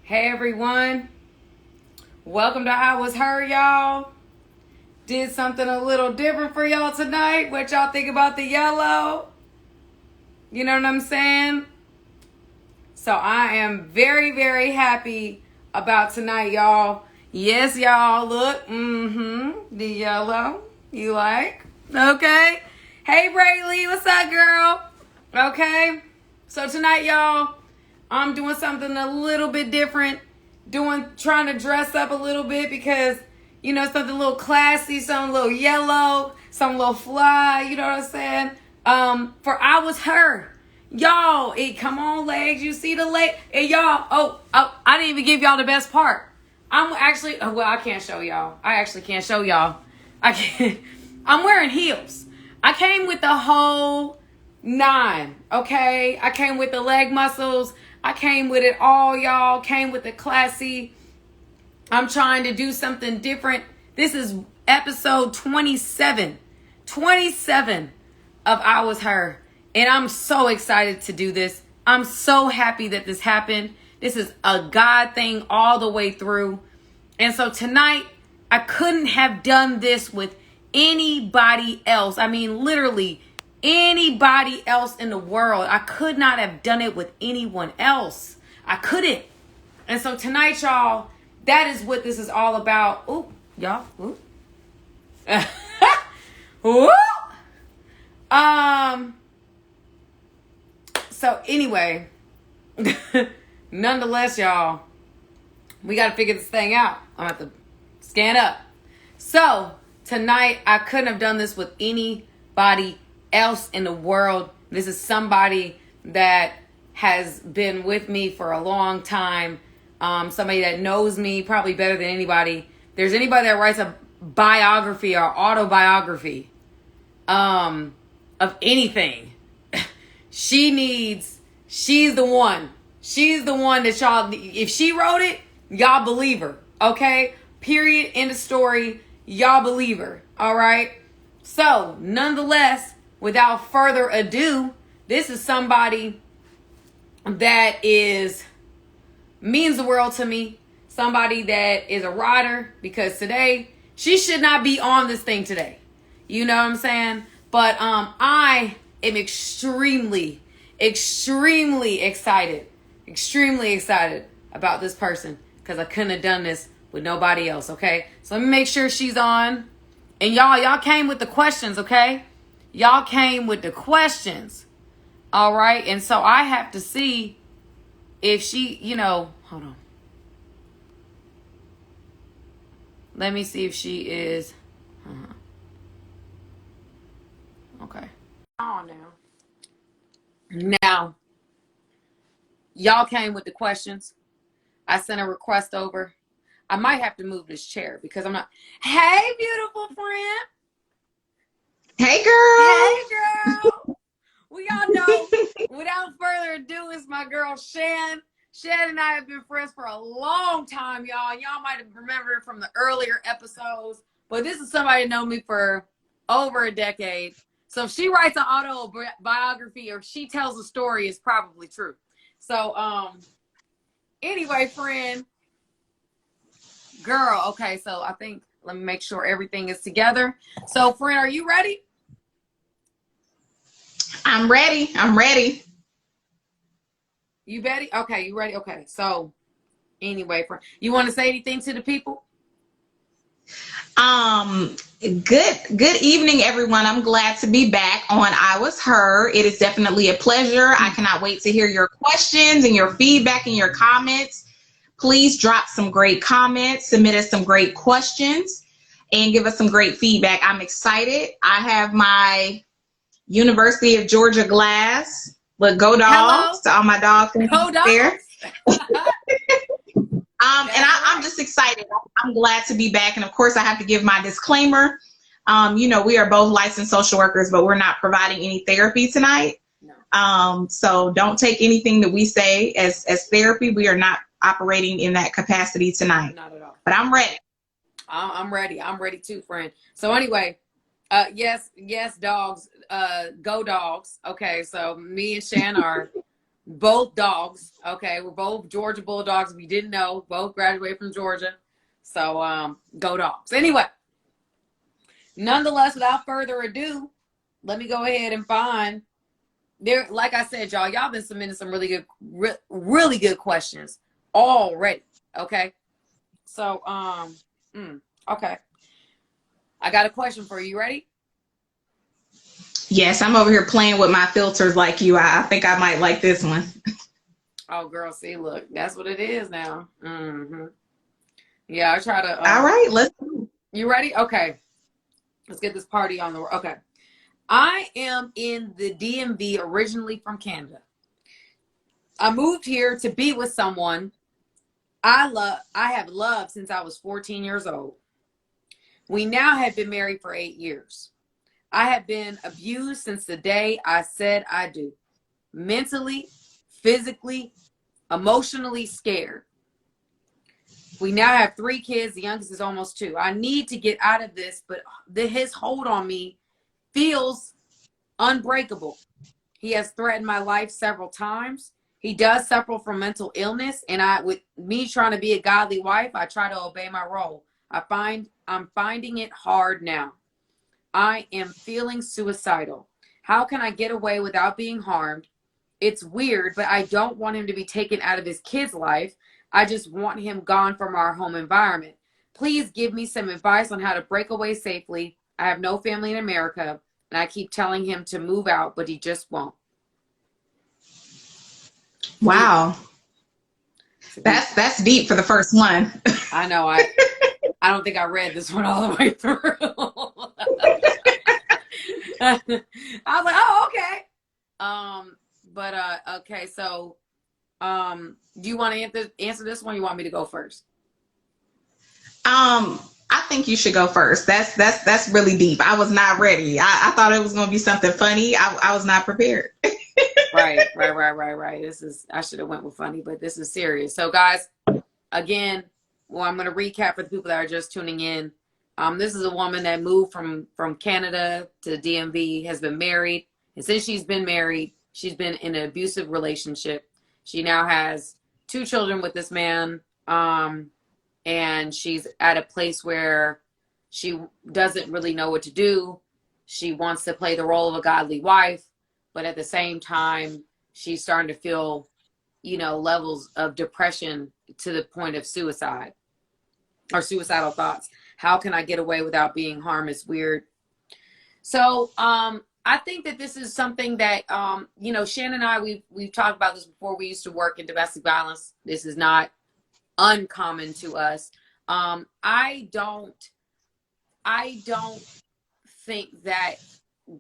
Hey everyone, welcome to I Was Her, y'all. Did something a little different for y'all tonight. What y'all think about the yellow? You know what I'm saying? So I am very, very happy about tonight, y'all. Yes, y'all, look, the yellow, you like? Okay. Hey Braylee, what's up, girl? Okay. So tonight, y'all, I'm doing something a little bit different. Trying to dress up a little bit because, something a little classy, something a little yellow, something a little fly, you know what I'm saying? For I Was Her. Y'all, come on, legs. You see the leg? And y'all, I didn't even give y'all the best part. I'm actually, well, I can't show y'all. I actually can't show y'all. I can't. I'm wearing heels. I came with the whole 9, okay? I came with the leg muscles. I came with it all, y'all. Came with the classy. I'm trying to do something different. This is episode 27. 27 of I Was Her. And I'm so excited to do this. I'm so happy that this happened. This is a God thing all the way through. And so tonight, I couldn't have done this with anybody else. I mean, literally anybody else in the world. I could not have done it with anyone else. I couldn't. And so tonight, y'all, that is what this is all about. Ooh, y'all. Ooh. Ooh. So anyway, nonetheless, y'all, we got to figure this thing out. I'm going to have to scan up. So tonight, I couldn't have done this with anybody else in the world. This is somebody that has been with me for a long time. Somebody that knows me probably better than anybody. There's anybody that writes a biography or autobiography of anything. She's the one. She's the one that y'all, if she wrote it, y'all believe her. Okay? Period. End of story. Y'all believe her. All right? So, nonetheless, without further ado, this is somebody that means the world to me. Somebody that is a rider, because today, she should not be on this thing today. You know what I'm saying? But I am extremely, extremely excited. Extremely excited about this person, because I couldn't have done this with nobody else, okay? So let me make sure she's on. And y'all came with the questions, okay? Y'all came with the questions. All right? And so I have to see if she, hold on. Let me see if she is. Okay. On now, y'all came with the questions. I sent a request over. I might have to move this chair because I'm not. Hey, beautiful friend. Hey, girl. Hey, girl. We all know, without further ado, is my girl, Shan. Shan and I have been friends for a long time, y'all. Y'all might have remembered from the earlier episodes, but this is somebody that known me for over a decade. So if she writes an autobiography or she tells a story, it's probably true. So, anyway, friend, girl, okay, so I think, let me make sure everything is together. So, friend, are you ready? I'm ready. I'm ready. You ready? Okay, you ready? Okay, so anyway, friend, you want to say anything to the people? Good evening, everyone. I'm glad to be back on I Was Her. It is definitely a pleasure. I cannot wait to hear your questions and your feedback and your comments. Please drop some great comments, submit us some great questions, and give us some great feedback. I'm excited. I have my University of Georgia glass. Look, go dogs. To all my dogs Go there. dogs. And I'm just excited. I'm glad to be back. And of course, I have to give my disclaimer. We are both licensed social workers, but we're not providing any therapy tonight. No. So don't take anything that we say as therapy. We are not operating in that capacity tonight. Not at all. But I'm ready. I'm ready. I'm ready too, friend. So anyway, yes, dogs. Go dogs. Okay, so me and Shan are both dogs. Okay, we're both Georgia Bulldogs. If you didn't know, both graduated from Georgia. So go Dogs. Anyway, nonetheless, without further ado, let me go ahead and find there. Like I said, y'all been submitting some really good questions already. Okay, so okay, I got a question for you. You ready? Yes, I'm over here playing with my filters like you. I think I might like this one. Oh, girl, see, look, that's what it is now. Yeah, I try to. All right, let's. You ready? Okay, let's get this party on the. Okay, I am in the DMV, originally from Canada. I moved here to be with someone I have loved since I was 14 years old. We now have been married for 8 years. I have been abused since the day I said I do. Mentally, physically, emotionally scared. We now have 3 kids. The youngest is almost 2. I need to get out of this, but his hold on me feels unbreakable. He has threatened my life several times. He does suffer from mental illness, and with me trying to be a godly wife, I try to obey my role. I'm finding it hard now. I am feeling suicidal. How can I get away without being harmed? It's weird, but I don't want him to be taken out of his kid's life. I just want him gone from our home environment. Please give me some advice on how to break away safely. I have no family in America, and I keep telling him to move out, but he just won't. Wow. That's deep for the first one. I know. I don't think I read this one all the way through. I was like, oh, okay. Okay. So, do you want to answer this one? Or you want me to go first? I think you should go first. That's really deep. I was not ready. I thought it was going to be something funny. I was not prepared. Right. I should have went with funny, but this is serious. So, guys, again, I'm going to recap for the people that are just tuning in. This is a woman that moved from Canada to the DMV, has been married. And since she's been married, she's been in an abusive relationship. She now has 2 children with this man. And she's at a place where she doesn't really know what to do. She wants to play the role of a godly wife, but at the same time, she's starting to feel, levels of depression to the point of suicide or suicidal thoughts. How can I get away without being harmed? It's weird. So I think that this is something that, Shannon and I, we've talked about this before. We used to work in domestic violence. This is not uncommon to us. I don't think that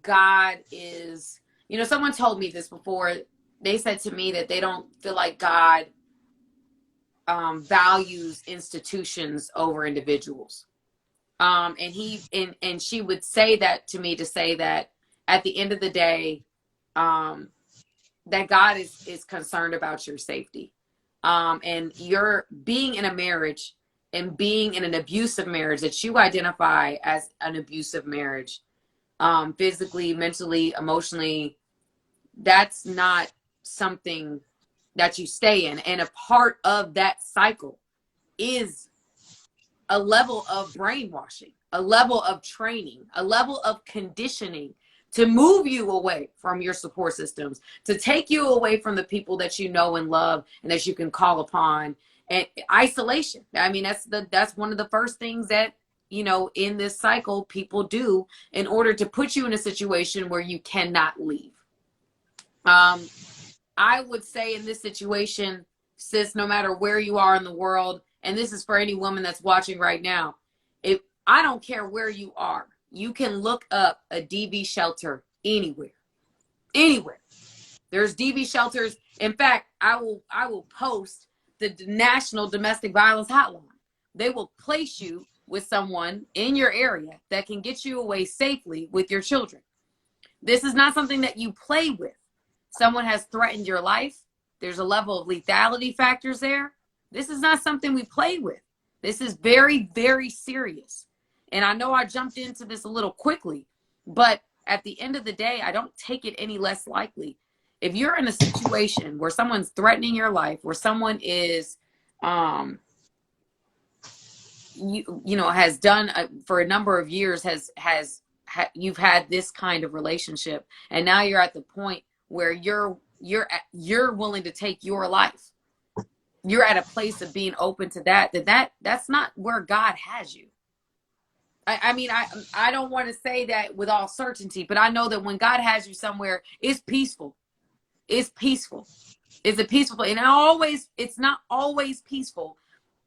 God is, someone told me this before. They said to me that they don't feel like God values institutions over individuals. And she would say that to me to say that at the end of the day, that God is concerned about your safety. And you're being in a marriage and being in an abusive marriage that you identify as an abusive marriage, physically, mentally, emotionally, that's not something that you stay in. And a part of that cycle is a level of brainwashing, a level of training, a level of conditioning to move you away from your support systems, to take you away from the people that you know and love and that you can call upon. And isolation. I mean, that's one of the first things that, in this cycle, people do in order to put you in a situation where you cannot leave. I would say in this situation, sis, no matter where you are in the world, and this is for any woman that's watching right now, I don't care where you are. You can look up a DV shelter anywhere. There's DV shelters. In fact, I will post the National Domestic Violence Hotline. They will place you with someone in your area that can get you away safely with your children. This is not something that you play with. Someone has threatened your life. There's a level of lethality factors there. This is not something we play with. This is very, very serious. And I know I jumped into this a little quickly, but at the end of the day, I don't take it any less lightly. If you're in a situation where someone's threatening your life, where someone is, has done for a number of years, you've had this kind of relationship, and now you're at the point where you're willing to take your life. You're at a place of being open to that's not where God has you. I mean, I don't want to say that with all certainty, but I know that when God has you somewhere, it's peaceful. It's peaceful. It's a peaceful, and it's not always peaceful.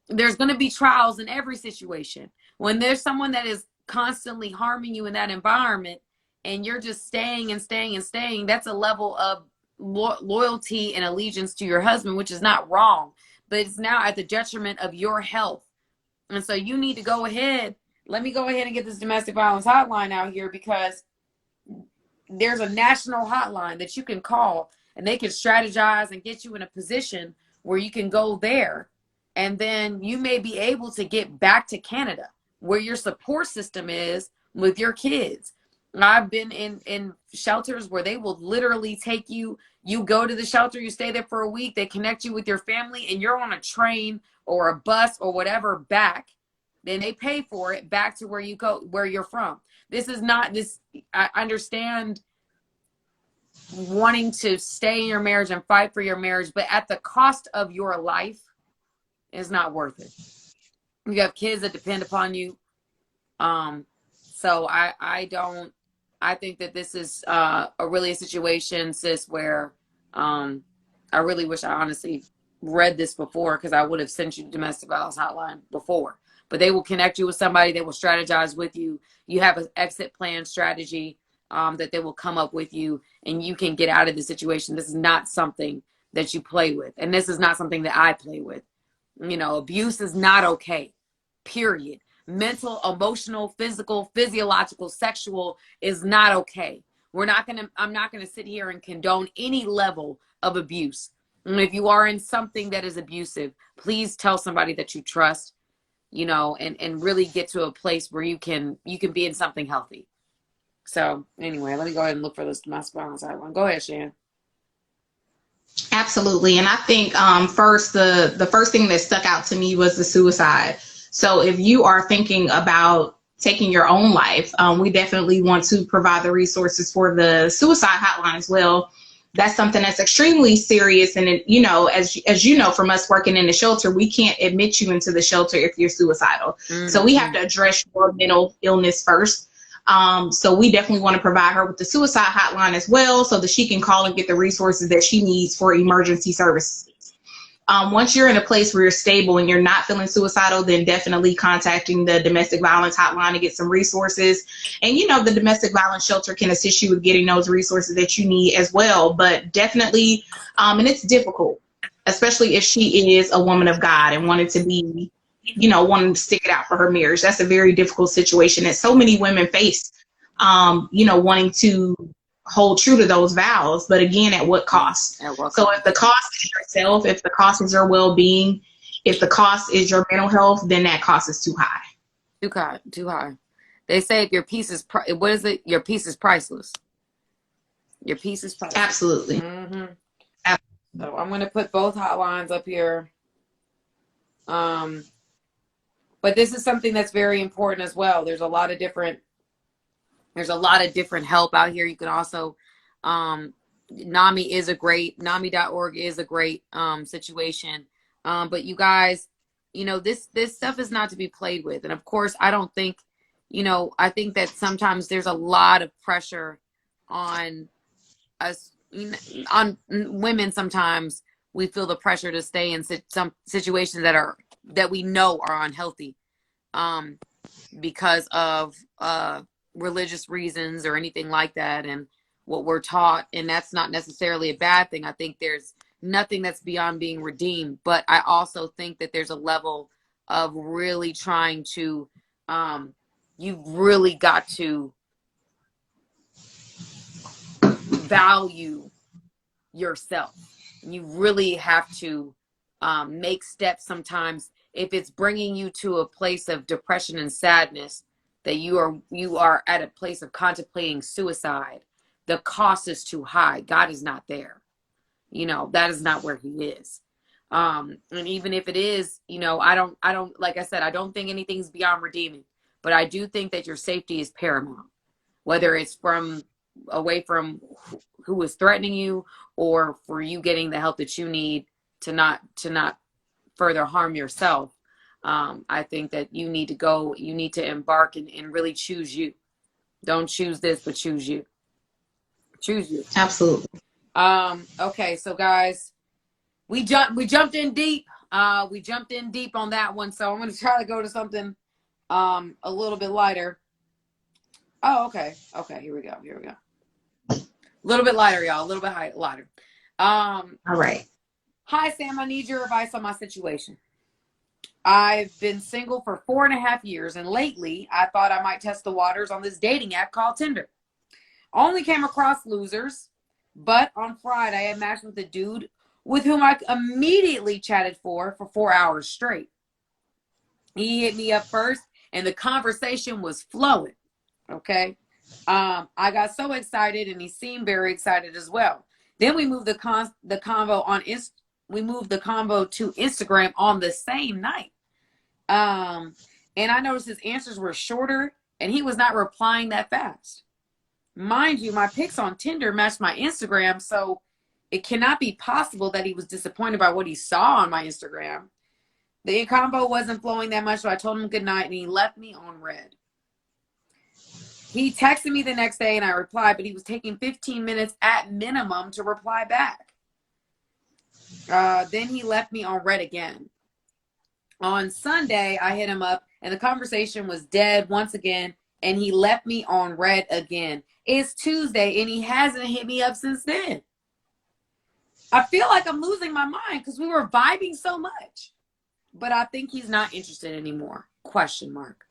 There's going to be trials in every situation. When there's someone that is constantly harming you in that environment, and you're just staying and staying and staying, that's a level of loyalty and allegiance to your husband, which is not wrong, but it's now at the detriment of your health. And so you need to go ahead. Let me go ahead and get this domestic violence hotline out here, because there's a national hotline that you can call, and they can strategize and get you in a position where you can go there. And then you may be able to get back to Canada, where your support system is with your kids. I've been in shelters where they will literally take you. You go to the shelter, you stay there for a week, they connect you with your family, and you're on a train or a bus or whatever back. Then they pay for it back to where you go, where you're from. This is not this. I understand wanting to stay in your marriage and fight for your marriage, but at the cost of your life, is not worth it. You have kids that depend upon you. So I think that this is really a situation, sis, where I really wish I honestly read this before, because I would have sent you the domestic violence hotline before. But they will connect you with somebody. They will strategize with you. You have an exit plan strategy that they will come up with you, and you can get out of the situation. This is not something that you play with. And this is not something that I play with. Abuse is not okay, period. Mental, emotional, physical, physiological, sexual is not okay. I'm not going to sit here and condone any level of abuse. And if you are in something that is abusive, please tell somebody that you trust, and really get to a place where you can be in something healthy. So anyway, let me go ahead and look for this domestic violence hotline. Go ahead, Shan. Absolutely. And I think first, the first thing that stuck out to me was the suicide. So if you are thinking about taking your own life, we definitely want to provide the resources for the suicide hotline as well. That's something that's extremely serious. And, as you know, from us working in the shelter, we can't admit you into the shelter if you're suicidal. Mm-hmm. So we have to address your mental illness first. So we definitely want to provide her with the suicide hotline as well, so that she can call and get the resources that she needs for emergency services. Once you're in a place where you're stable and you're not feeling suicidal, then definitely contacting the domestic violence hotline to get some resources. And, the domestic violence shelter can assist you with getting those resources that you need as well. But definitely, and it's difficult, especially if she is a woman of God and wanted to be, wanting to stick it out for her marriage. That's a very difficult situation that so many women face, wanting to hold true to those vows, but again, at what cost? So if the cost is yourself, if the cost is your well-being, if the cost is your mental health, then that cost is too high. Too high. They say if your piece is, what is it? Your piece is priceless. Your piece is priceless. Absolutely. Mm-hmm. So I'm going to put both hotlines up here. But this is something that's very important as well. There's a lot of different help out here. You can also, NAMI.org is a great situation. But you guys, this stuff is not to be played with. And of course, I don't think, I think that sometimes there's a lot of pressure on us, on women. Sometimes we feel the pressure to stay in some situations that we know are unhealthy, because of, religious reasons or anything like that, and what we're taught. And that's not necessarily a bad thing. I think there's nothing that's beyond being redeemed, but I also think that there's a level of really trying to, you've really got to value yourself. You really have to make steps sometimes. If it's bringing you to a place of depression and sadness, that you are at a place of contemplating suicide, the cost is too high. God is not there. You know, that is not where he is. And even if it is, you know, I don't, like I said, I don't think anything's beyond redeeming, but I do think that your safety is paramount, whether it's from away from who is threatening you, or for you getting the help that you need to not further harm yourself. I think that you need to embark and really choose you. Don't choose this, but choose you. Choose you. Absolutely. Okay, so guys, we jumped in deep. We jumped in deep on that one. So I'm gonna try to go to something a little bit lighter. Oh, okay. Okay, here we go. A little bit lighter, y'all. A little bit lighter. All right. Hi, Sam. I need your advice on my situation. I've been single for 4.5 years, and lately I thought I might test the waters on this dating app called Tinder. Only came across losers, but on Friday I matched with a dude with whom I immediately chatted for 4 hours straight. He hit me up first, and the conversation was flowing. Okay. I got so excited, and he seemed very excited as well. Then we moved the convo to Instagram on the same night. And I noticed his answers were shorter, and he was not replying that fast. Mind you, my pics on Tinder matched my Instagram, so it cannot be possible that he was disappointed by what he saw on my Instagram. The convo wasn't flowing that much, so I told him good night, and he left me on red. He texted me the next day, and I replied, but he was taking 15 minutes at minimum to reply back. Then he left me on red again. On Sunday, I hit him up, and the conversation was dead once again, and he left me on red again. It's Tuesday, and he hasn't hit me up since then. I feel like I'm losing my mind because we were vibing so much. But I think he's not interested anymore. Question mark.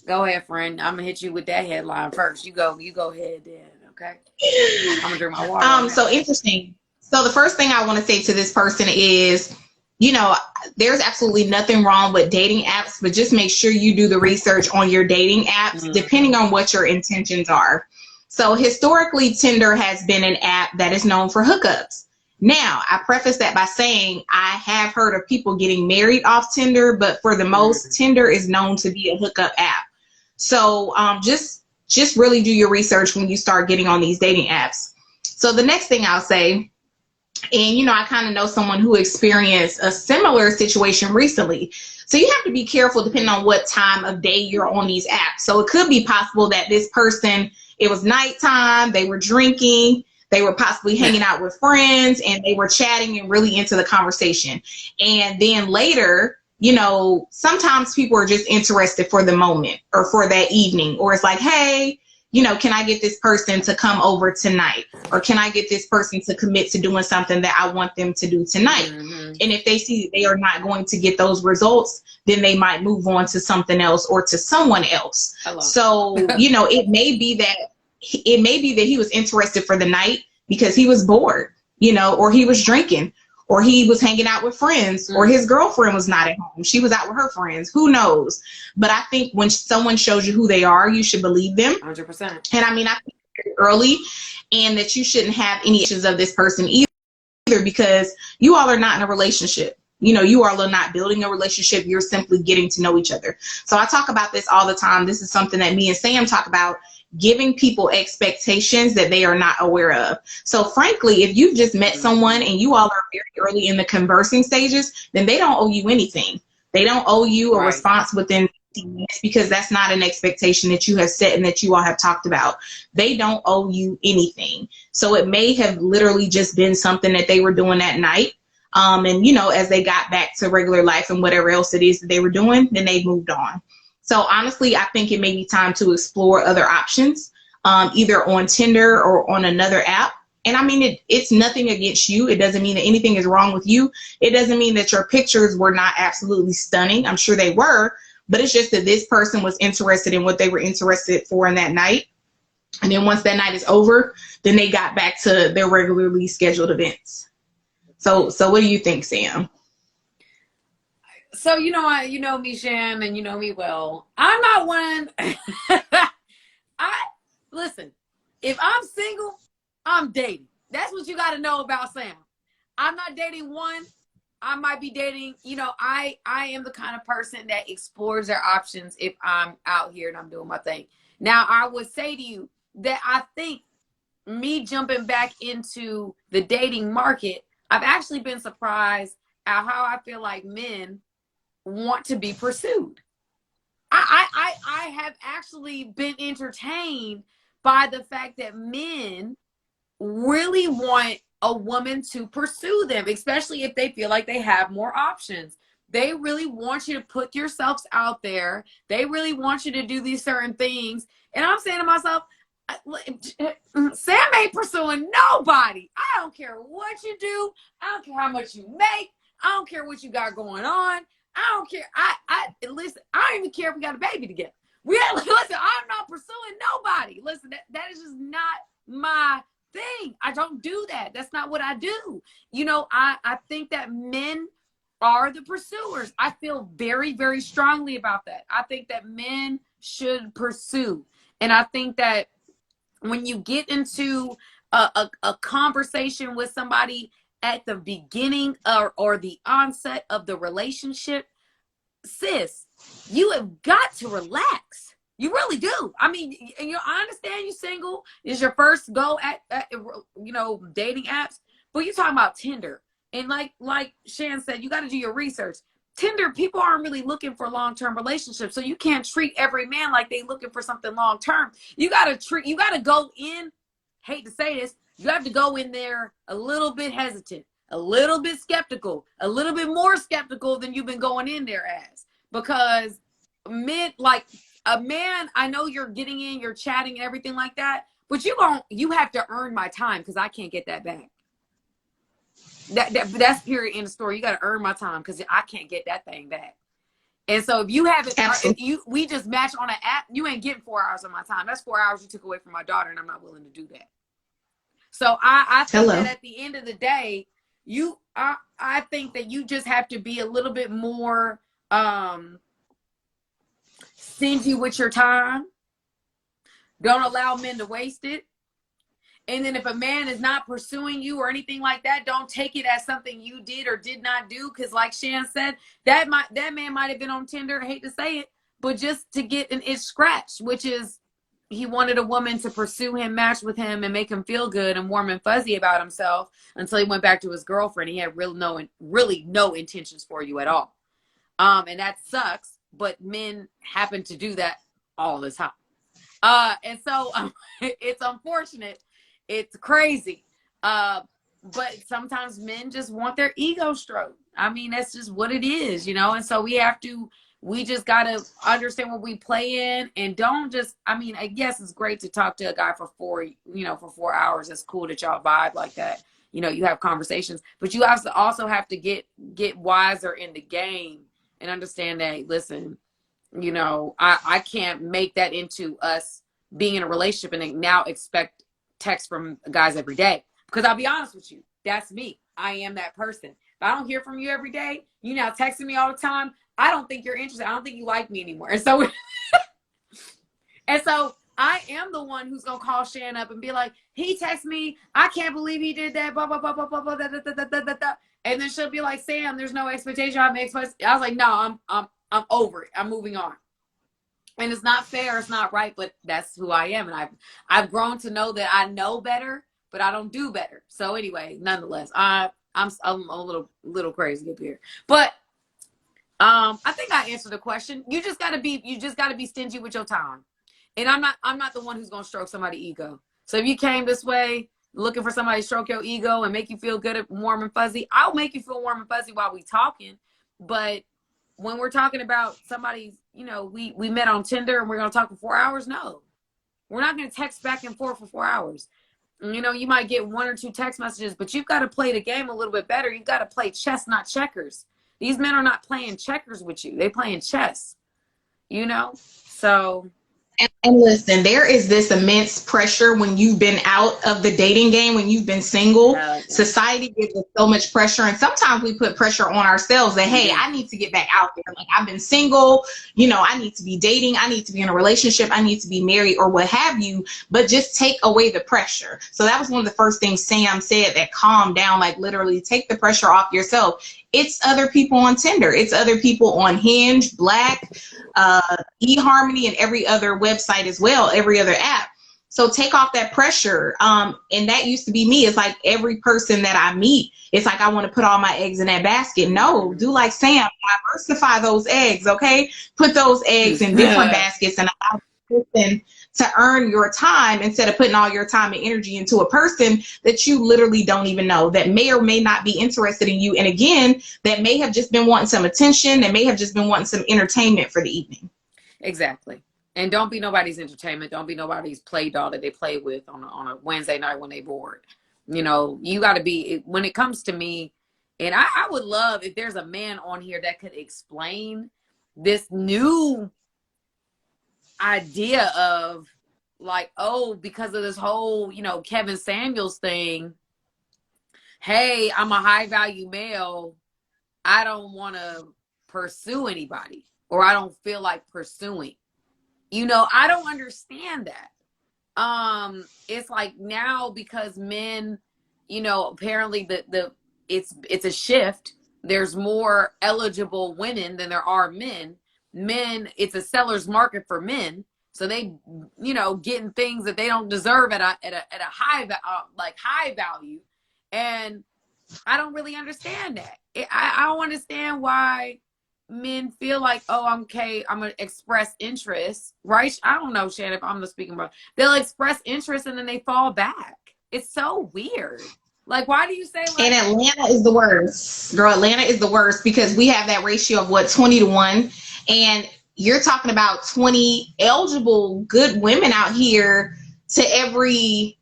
Go ahead, friend. I'm gonna hit you with that headline first. You go ahead then, okay? I'm gonna drink my water. So interesting. So the first thing I want to say to this person is, you know, there's absolutely nothing wrong with dating apps, but just make sure you do the research on your dating apps, depending on what your intentions are. So historically, Tinder has been an app that is known for hookups. Now, I preface that by saying I have heard of people getting married off Tinder, but for the most, Tinder is known to be a hookup app. So just really do your research when you start getting on these dating apps. So the next thing I'll say, and, you know, I kind of know someone who experienced a similar situation recently. So you have to be careful depending on what time of day you're on these apps. So it could be possible that this person, it was nighttime, they were drinking, they were possibly hanging out with friends, and they were chatting and really into the conversation. And then later, you know, sometimes people are just interested for the moment or for that evening, or it's like, hey, you know, can I get this person to come over tonight? Or can I get this person to commit to doing something that I want them to do tonight? And if they see they are not going to get those results, then they might move on to something else or to someone else. So, you know, it may be that he was interested for the night because he was bored, you know, or he was drinking, or he was hanging out with friends, or his girlfriend was not at home. She was out with her friends. Who knows? But I think when someone shows you who they are, you should believe them. 100%. And I mean, I think it's early, and that you shouldn't have any issues of this person either, because you all are not in a relationship. You know, you all are not building a relationship. You're simply getting to know each other. So I talk about this all the time. This is something that me and Sam talk about, giving people expectations that they are not aware of. So frankly, if you've just met someone and you all are very early in the conversing stages, then they don't owe you anything. They don't owe you a response within 15 minutes, because that's not an expectation that you have set and that you all have talked about. They don't owe you anything. So it may have literally just been something that they were doing that night. And, you know, as they got back to regular life and whatever else it is that they were doing, then they moved on. So honestly, I think it may be time to explore other options, either on Tinder or on another app. And I mean, it's nothing against you. It doesn't mean that anything is wrong with you. It doesn't mean that your pictures were not absolutely stunning. I'm sure they were, but it's just that this person was interested in what they were interested for in that night. And then once that night is over, then they got back to their regularly scheduled events. So what do you think, Sam? So, you know me, Sham, and you know me well. I'm not one. Listen, if I'm single, I'm dating. That's what you got to know about Sam. I'm not dating one. I might be dating, I am the kind of person that explores their options if I'm out here and I'm doing my thing. Now, I would say to you that I think me jumping back into the dating market, I've actually been surprised at how I feel like men want to be pursued. I have actually been entertained by the fact that men really want a woman to pursue them, especially if they feel like they have more options. They really want you to put yourselves out there. They really want you to do these certain things. And I'm saying to myself, Sam ain't pursuing nobody. I don't care what you do. I don't care how much you make. I don't care what you got going on. I don't care. Listen, I don't even care if we got a baby together. Listen, I'm not pursuing nobody. Listen, that is just not my thing. I don't do that. That's not what I do. I think that men are the pursuers. I feel very, very strongly about that. I think that men should pursue. And I think that when you get into a conversation with somebody at the beginning or the onset of the relationship, sis, you have got to relax. You really do. I mean, I understand you're single. It's your first go at dating apps, but you're talking about Tinder. And like Shan said, you got to do your research. Tinder, people aren't really looking for long-term relationships. So you can't treat every man like they looking for something long-term. You got to go in, hate to say this, you have to go in there a little bit hesitant, a little bit skeptical, a little bit more skeptical than you've been going in there as. Because men, like a man, I know you're getting in, you're chatting and everything like that, but you have to earn my time because I can't get that back. That's period in the story. You got to earn my time because I can't get that thing back. And so if you haven't, we just match on an app, you ain't getting 4 hours of my time. That's 4 hours you took away from my daughter, and I'm not willing to do that. So I think that at the end of the day, I think that you just have to be a little bit more stingy with your time. Don't allow men to waste it. And then if a man is not pursuing you or anything like that, don't take it as something you did or did not do. Because like Shan said, that man might have been on Tinder, I hate to say it, but just to get an itch scratched, which is he wanted a woman to pursue him, match with him, and make him feel good and warm and fuzzy about himself until he went back to his girlfriend. He had really no intentions for you at all. And that sucks, but men happen to do that all the time. And so it's unfortunate. It's crazy. But sometimes men just want their ego stroked. I mean, that's just what it is, And so we just got to understand what we play in and don't just, I mean, I guess it's great to talk to a guy for 4 hours. It's cool that y'all vibe like that. You have conversations, but you also have to get wiser in the game and understand that, listen, I can't make that into us being in a relationship and now expect text from guys every day, because I'll be honest with you, that's me. I am that person. If I don't hear from you every day, you now texting me all the time, I don't think you're interested. I don't think you like me anymore. And so I am the one who's gonna call Shan up and be like, he texted me, I can't believe he did that, blah blah blah blah blah blah da, da, da, da, da, da. And then she'll be like, Sam, there's no expectation. I was like, no, I'm over it. I'm moving on. And it's not fair, it's not right, but that's who I am. And I've grown to know that I know better, but I don't do better. So anyway, nonetheless, I'm a little crazy up here. But I think I answered the question. You just gotta be stingy with your time. And I'm not the one who's gonna stroke somebody's ego. So if you came this way looking for somebody to stroke your ego and make you feel good and warm and fuzzy, I'll make you feel warm and fuzzy while we talking. But when we're talking about somebody's, we met on Tinder and we're going to talk for 4 hours. No, we're not going to text back and forth for 4 hours. You might get 1 or 2 text messages, but you've got to play the game a little bit better. You've got to play chess, not checkers. These men are not playing checkers with you. They're playing chess, So And listen, there is this immense pressure when you've been out of the dating game, when you've been single. Yeah. Society gives us so much pressure, and sometimes we put pressure on ourselves that, hey, Mhm. I need to get back out there. Like, I've been single, I need to be dating, I need to be in a relationship, I need to be married, or what have you. But just take away the pressure. So that was one of the first things Sam said, that calm down, like literally take the pressure off yourself. It's other people on Tinder, it's other people on Hinge, Black, eHarmony, and every other website as well, every other app. So take off that pressure. And that used to be me. It's like every person that I meet, it's like I want to put all my eggs in that basket. No, do like Sam, diversify those eggs, okay? Put those eggs in different baskets and allow the person to earn your time instead of putting all your time and energy into a person that you literally don't even know, that may or may not be interested in you. And again, that may have just been wanting some attention, that may have just been wanting some entertainment for the evening. Exactly. And don't be nobody's entertainment. Don't be nobody's play doll that they play with on a Wednesday night when they bored. You got to be, when it comes to me, and I would love if there's a man on here that could explain this new idea of like, oh, because of this whole, Kevin Samuels thing, hey, I'm a high value male, I don't want to pursue anybody, or I don't feel like pursuing. I don't understand that. It's like now, because men, apparently it's a shift. There's more eligible women than there are men. Men, it's a seller's market for men. So they, getting things that they don't deserve at a high value. And I don't really understand that. I don't understand why men feel like, oh, I'm okay, I'm gonna express interest, right? I don't know, Shannon, if I'm the speaking about, they'll express interest and then they fall back. It's so weird. Like, why do you say like? And Atlanta is the worst, girl. Atlanta is the worst because we have that ratio of 20-1, and you're talking about 20 eligible good women out here to every.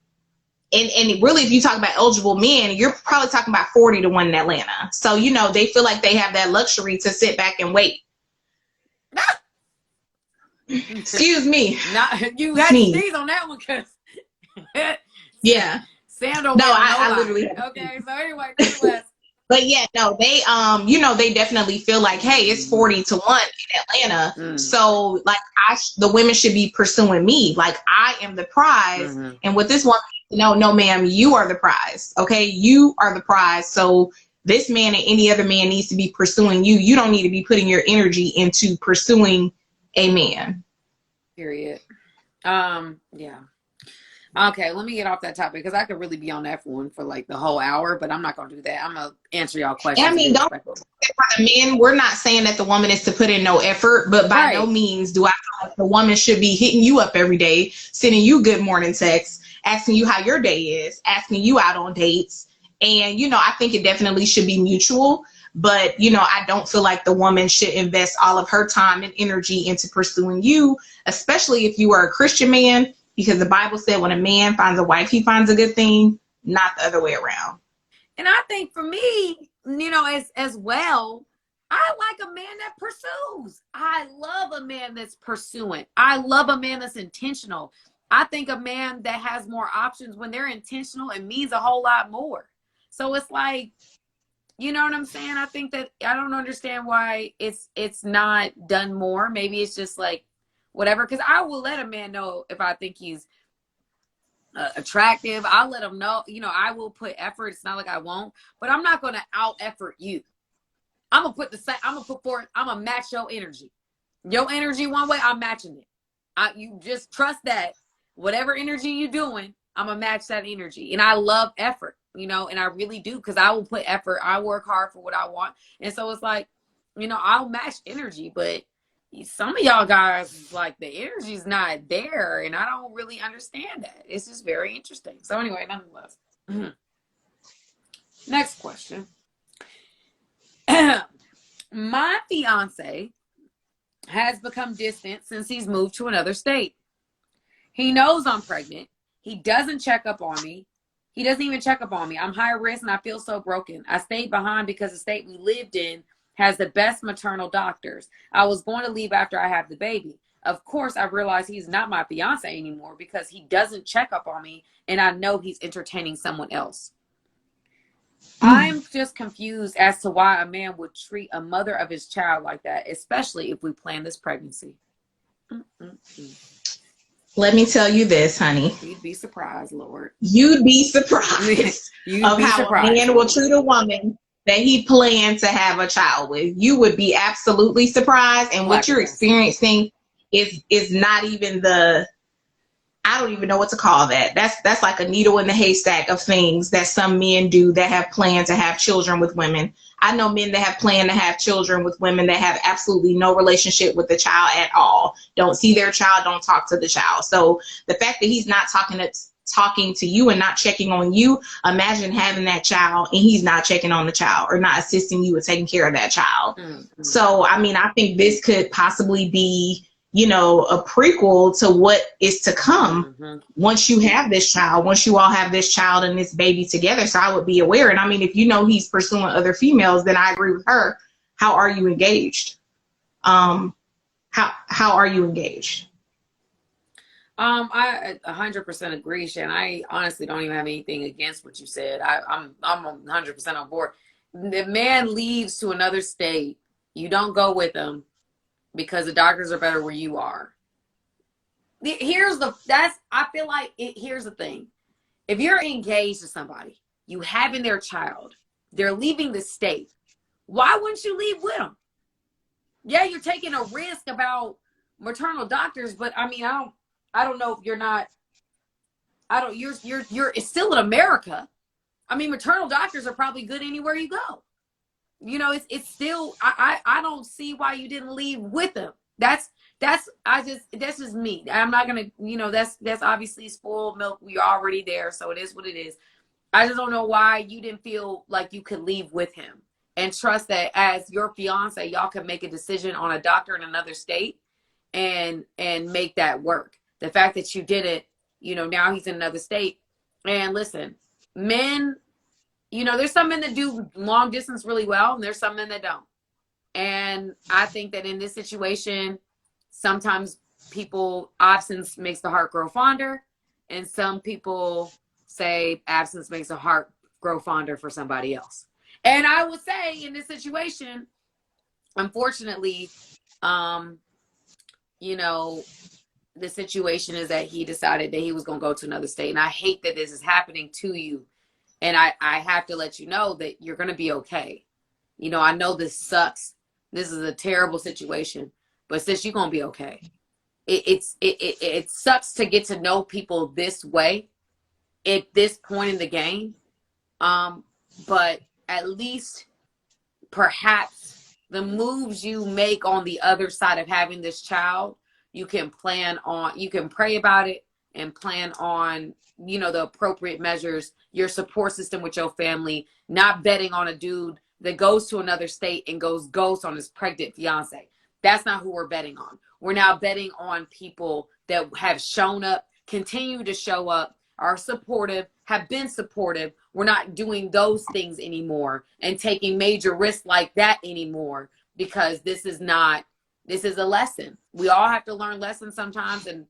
And really, if you talk about eligible men, you're probably talking about 40-1 in Atlanta. So, they feel like they have that luxury to sit back and wait. Excuse me. Not, you had to sneeze on that one, because yeah. Sam don't No, get I literally. Okay, so anyway, nonetheless. But yeah, no, they they definitely feel like, hey, it's 40-1 in Atlanta. So like the women should be pursuing me. Like, I am the prize. And with this one, no, ma'am, you are the prize. Okay, you are the prize. So this man and any other man needs to be pursuing you. You don't need to be putting your energy into pursuing a man. Period. Yeah. Okay, let me get off that topic, because I could really be on that one for like the whole hour, but I'm not going to do that. I'm going to answer y'all questions. I mean, don't for the men, we're not saying that the woman is to put in no effort, but by no means do I feel like the woman should be hitting you up every day, sending you good morning texts, asking you how your day is, asking you out on dates. And, I think it definitely should be mutual. But, I don't feel like the woman should invest all of her time and energy into pursuing you, especially if you are a Christian man. Because the Bible said when a man finds a wife, he finds a good thing, not the other way around. And I think for me, as well, I like a man that pursues. I love a man that's pursuing. I love a man that's intentional. I think a man that has more options when they're intentional, it means a whole lot more. So it's like, you know what I'm saying? I think that I don't understand why it's not done more. Maybe it's just like, whatever, because I will let a man know if I think he's attractive. I'll let him know, I will put effort. It's not like I won't, but I'm not going to out effort you. I'm going to put forth, I'm going to match your energy. Your energy one way, I'm matching it. You just trust that whatever energy you're doing, I'm going to match that energy. And I love effort, and I really do, because I will put effort. I work hard for what I want. And so it's like, I'll match energy, but some of y'all guys, like, the energy's not there, and I don't really understand that. It's just very interesting. So anyway, nonetheless. Next question. My fiance has become distant since he's moved to another state. He knows I'm pregnant. He doesn't check up on me. He doesn't even check up on me. I'm high risk and I feel so broken. I stayed behind because the state we lived in has the best maternal doctors. I was going to leave after I have the baby. of course, I realize he's not my fiance anymore because he doesn't check up on me, and I know he's entertaining someone else. I'm just confused as to why a man would treat a mother of his child like that, especially if we plan this pregnancy. Let me tell you this, honey. You'd be surprised, Lord. You'd be surprised of how a man will treat a woman that he planned to have a child with. You would be absolutely surprised. And what you're experiencing is not even the, I don't even know what to call that. That's like a needle in the haystack of things that some men do that have planned to have children with women. I know men that have planned to have children with women that have absolutely no relationship with the child at all. Don't see their child, don't talk to the child. So the fact that he's not talking to you and not checking on you, imagine having that child and he's not checking on the child or not assisting you with taking care of that child. So, I mean, I think this could possibly be, you know, a prequel to what is to come once you have this child, once you all have this child and this baby together. So I would be aware. And I mean, if you know he's pursuing other females, then I agree with her. How are you engaged? How are you engaged? I 100% agree, Shan. I honestly don't even have anything against what you said. I'm 100% on board. The man leaves to another state. You don't go with him because the doctors are better where you are. Here's the thing. If you're engaged to somebody, you having their child, they're leaving the state. Why wouldn't you leave with them? Yeah, you're taking a risk about maternal doctors, but I mean, I don't know if you're not. It's still in America. I mean, maternal doctors are probably good anywhere you go. You know, it's still, I don't see why you didn't leave with them. That's just me. I'm not going to, you know, that's obviously spoiled milk. We're already there. So it is what it is. I just don't know why you didn't feel like you could leave with him and trust that as your fiance, y'all can make a decision on a doctor in another state and make that work. The fact that you didn't, you know, now he's in another state. And listen, men, you know, there's some men that do long distance really well, and there's some men that don't. And I think that in this situation, sometimes absence makes the heart grow fonder, and some people say absence makes the heart grow fonder for somebody else. And I would say in this situation, unfortunately, you know, the situation is that he decided that he was going to go to another state. And I hate that this is happening to you. And I have to let you know that you're going to be okay. You know, I know this sucks. This is a terrible situation, but sis, you're going to be okay. It sucks to get to know people this way at this point in the game. But at least perhaps the moves you make on the other side of having this child, you can pray about it and plan on, you know, the appropriate measures, your support system with your family, not betting on a dude that goes to another state and goes ghost on his pregnant fiance. That's not who we're betting on. We're now betting on people that have shown up, continue to show up, are supportive, have been supportive. We're not doing those things anymore and taking major risks like that anymore, because this is a lesson. We all have to learn lessons sometimes, and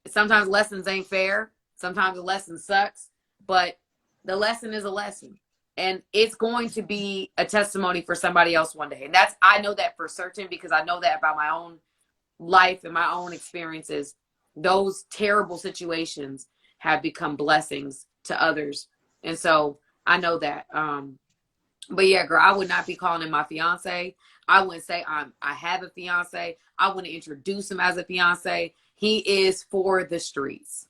sometimes lessons ain't fair. Sometimes the lesson sucks, but the lesson is a lesson, and it's going to be a testimony for somebody else one day. And I know that for certain, because I know that about my own life and my own experiences. Those terrible situations have become blessings to others. And so I know that. But yeah, girl, I would not be calling him my fiance. I wouldn't say I have a fiance. I wouldn't introduce him as a fiance. He is for the streets.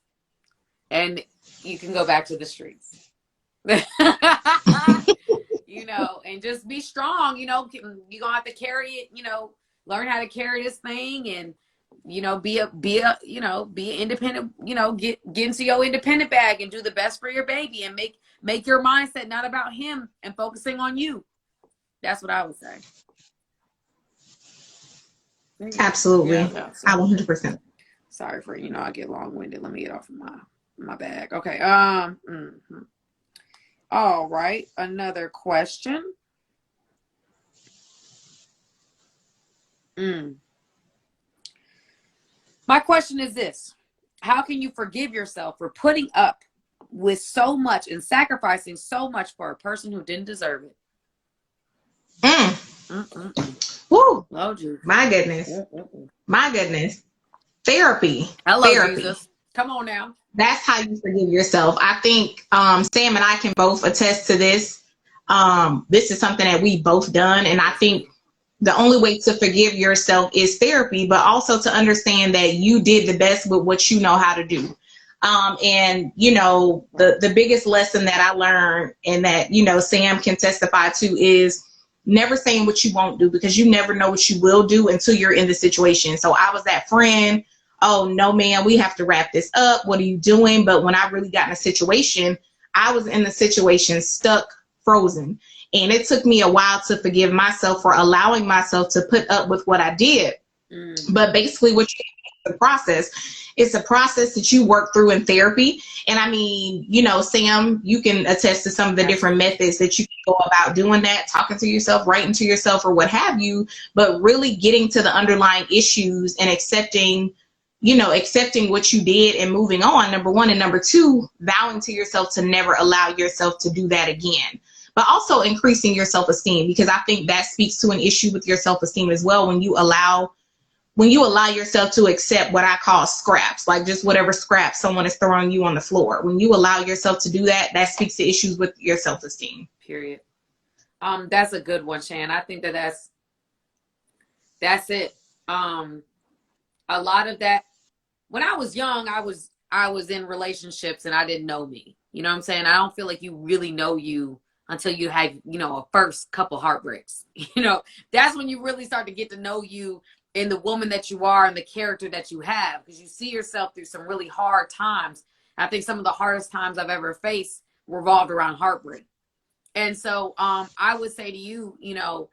And you can go back to the streets. You know, and just be strong. You know, you're going to have to carry it, you know, learn how to carry this thing, and, you know, be independent, you know, get into your independent bag and do the best for your baby, and make your mindset not about him and focusing on you. That's what I would say. Absolutely. Yeah, I 100%. Sorry for, you know, I get long-winded. Let me get off of my bag. Okay. All right. Another question. My question is this: how can you forgive yourself for putting up with so much and sacrificing so much for a person who didn't deserve it? Woo! Oh, Jesus. My goodness. My goodness. Therapy. Hello, Therapy. Jesus. Come on now. That's how you forgive yourself. I think Sam and I can both attest to this. This is something that we both done, and I think the only way to forgive yourself is therapy, but also to understand that you did the best with what you know how to do. And you know, the biggest lesson that I learned, and that, you know, Sam can testify to, is never saying what you won't do, because you never know what you will do until you're in the situation. So I was that friend. Oh no, man, we have to wrap this up. What are you doing? But when I really got in a situation, I was in the situation stuck, frozen. And it took me a while to forgive myself for allowing myself to put up with what I did. But basically, what you the process, it's a process that you work through in therapy. And I mean, you know, Sam, you can attest to some of the different methods that you can go about doing that, talking to yourself, writing to yourself, or what have you, but really getting to the underlying issues and accepting, you know, accepting what you did and moving on, number one. And number two, vowing to yourself to never allow yourself to do that again. But also increasing your self-esteem, because I think that speaks to an issue with your self-esteem as well. When you allow yourself to accept what I call scraps, like just whatever scraps someone is throwing you on the floor. When you allow yourself to do that, that speaks to issues with your self-esteem. Period. That's a good one, Shan. I think that's it. A lot of that, when I was young, I was in relationships and I didn't know me. You know what I'm saying? I don't feel like you really know you until you have, you know, a first couple heartbreaks. You know, that's when you really start to get to know you in the woman that you are and the character that you have, because you see yourself through some really hard times. I think some of the hardest times I've ever faced revolved around heartbreak. And so I would say to you, you know,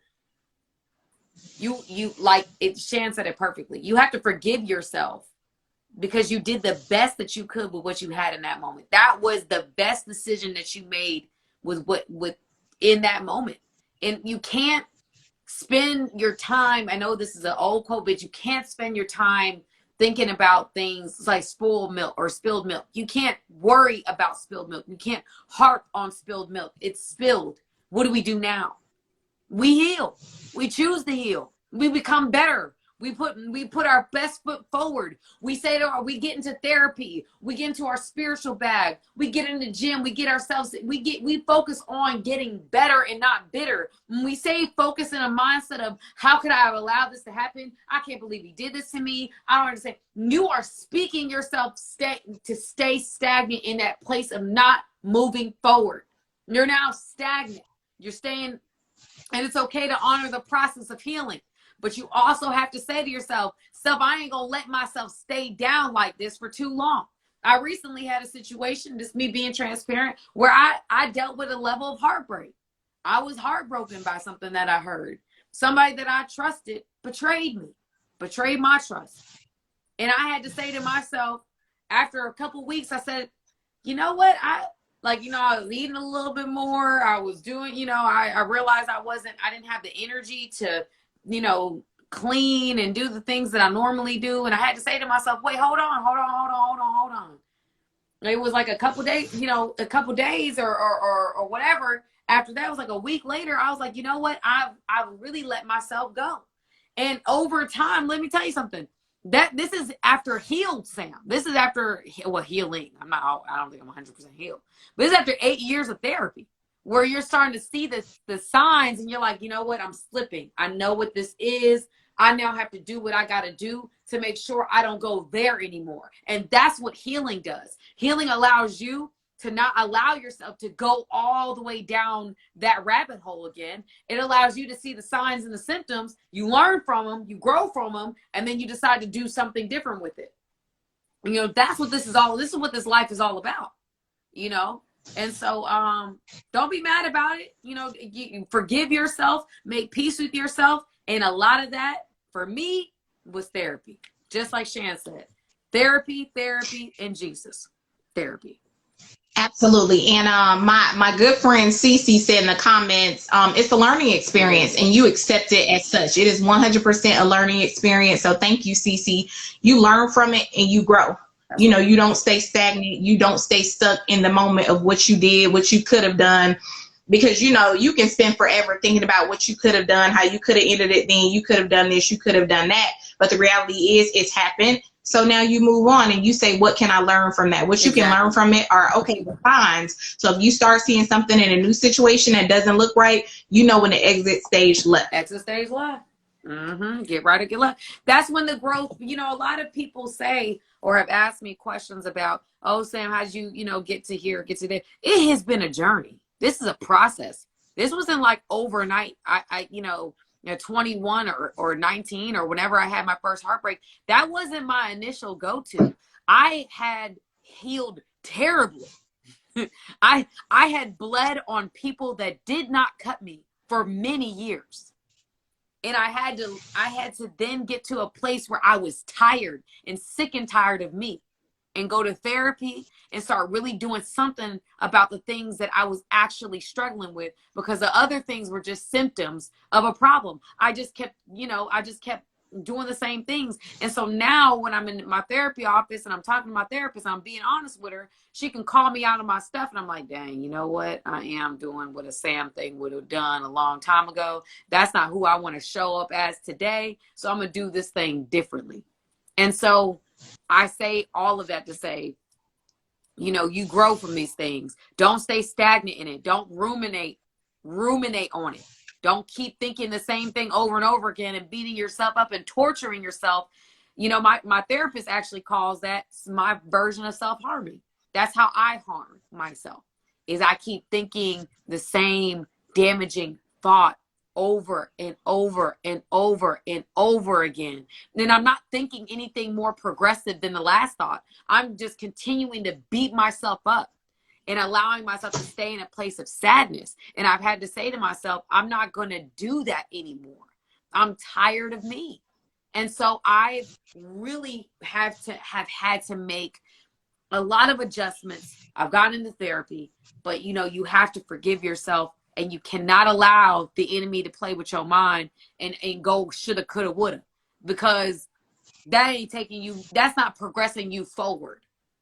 you like it, Shan said it perfectly. You have to forgive yourself because you did the best that you could with what you had in that moment. That was the best decision that you made with in that moment. And you can't spend your time, I know this is an old quote, but you can't spend your time thinking about things like spoiled milk or spilled milk. You can't worry about spilled milk. You can't harp on spilled milk. It's spilled. What do we do now? We heal. We choose to heal. We become better. We put our best foot forward. We say we get into therapy. We get into our spiritual bag. We get in the gym. We get ourselves. We focus on getting better and not bitter. When we say focus in a mindset of how could I have allowed this to happen? I can't believe he did this to me. I don't understand. You are speaking yourself to stay stagnant in that place of not moving forward. You're now stagnant. You're staying, and it's okay to honor the process of healing. But you also have to say to yourself, I ain't going to let myself stay down like this for too long. I recently had a situation, just me being transparent, where I dealt with a level of heartbreak. I was heartbroken by something that I heard. Somebody that I trusted betrayed me, betrayed my trust. And I had to say to myself, after a couple weeks, I said, you know what? I was eating a little bit more. I was doing, I realized I didn't have the energy to, clean and do the things that I normally do. And I had to say to myself, wait, hold on. It was like a couple days, or whatever. After that, it was like a week later. I was like, you know what? I've really let myself go. And over time, let me tell you something. This is after healed, Sam. This is after, healing. I don't think I'm 100% healed. But it's after 8 years of therapy, where you're starting to see the signs and you're like, you know what? I'm slipping. I know what this is. I now have to do what I got to do to make sure I don't go there anymore. And that's what healing does. Healing allows you to not allow yourself to go all the way down that rabbit hole again. It allows you to see the signs and the symptoms. You learn from them, you grow from them, and then you decide to do something different with it. That's what this is what this life is all about, And so don't be mad about it. You forgive yourself, make peace with yourself. And a lot of that, for me, was therapy. Just like Shan said, therapy, and Jesus. Therapy. Absolutely. And my good friend Cece said in the comments, it's a learning experience and you accept it as such. It is 100% a learning experience. So thank you, Cece. You learn from it and you grow. That's You know, right. you don't stay stagnant. You don't stay stuck in the moment of what you did, what you could have done. Because, you know, you can spend forever thinking about what you could have done, how you could have ended it then, you could have done this, you could have done that. But the reality is it's happened. So now you move on and you say, what can I learn from that? What you can learn Exactly. from it are, okay, the signs. So if you start seeing something in a new situation that doesn't look right, you know when the exit stage left. Exit stage left. Get right or get left. That's when the growth, you know, a lot of people say or have asked me questions about, oh, Sam, how'd you, you know, get to here, get to there? It has been a journey. This is a process. This wasn't like overnight. You know, 21 or 19 or whenever I had my first heartbreak, that wasn't my initial go-to. I had healed terribly. I had bled on people that did not cut me for many years. And I had to then get to a place where I was tired and sick and tired of me and go to therapy and start really doing something about the things that I was actually struggling with, because the other things were just symptoms of a problem. I just kept doing the same things. And so now when I'm in my therapy office and I'm talking to my therapist, I'm being honest with her, she can call me out of my stuff. And I'm like, dang, you know what? I am doing what a Sam thing would have done a long time ago. That's not who I want to show up as today. So I'm going to do this thing differently. And so I say all of that to say, you know, you grow from these things. Don't stay stagnant in it. Don't ruminate on it. Don't keep thinking the same thing over and over again and beating yourself up and torturing yourself. You know, my therapist actually calls that my version of self-harming. That's how I harm myself, is I keep thinking the same damaging thought over and over and over and over again. Then I'm not thinking anything more progressive than the last thought. I'm just continuing to beat myself up and allowing myself to stay in a place of sadness. And I've had to say to myself, I'm not going to do that anymore. I'm tired of me. And so I really have had to make a lot of adjustments. I've gotten into therapy, but you know, you have to forgive yourself and you cannot allow the enemy to play with your mind and go shoulda, coulda, woulda, because that ain't taking you, that's not progressing you forward.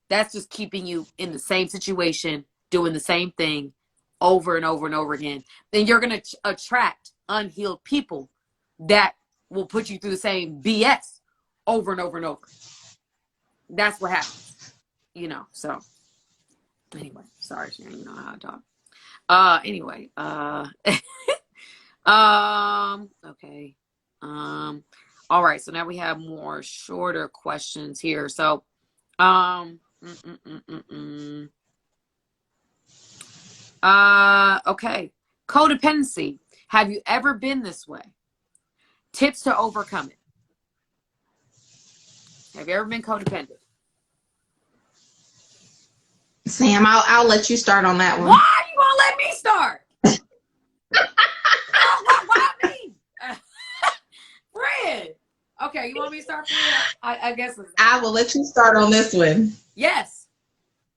That's just keeping you in the same situation, doing the same thing over and over and over again. Then you're going to attract unhealed people that will put you through the same BS over and over and over. That's what happens, you know. So anyway, sorry, Sharon, you know how I talk. Anyway, okay. All right, so now we have more shorter questions here. So, um, mm, mm, mm, mm, okay. Codependency. Have you ever been this way? Tips to overcome it. Have you ever been codependent? Sam, I'll let you start on that one. Why are you gonna let me start? Why me? Fred. Okay, you want me to start, Fred? I guess I will let you start on this one. yes.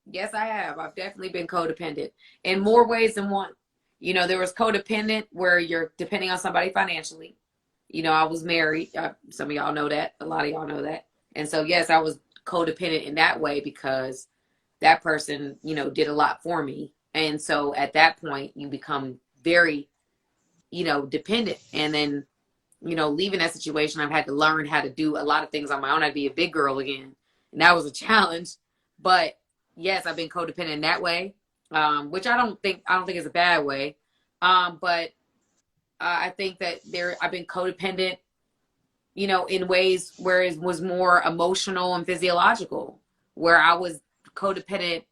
Yes, I have. I've definitely been codependent in more ways than one. You know, there was codependent where you're depending on somebody financially. You know, I was married. Some of y'all know that. A lot of y'all know that. And so, yes, I was codependent in that way because that person, you know, did a lot for me. And so at that point, you become very, you know, dependent. And then, you know, leaving that situation, I've had to learn how to do a lot of things on my own. I'd be a big girl again. And that was a challenge. But yes, I've been codependent in that way, which I don't think is a bad way. But I think that I've been codependent, you know, in ways where it was more emotional and physiological, where I was codependent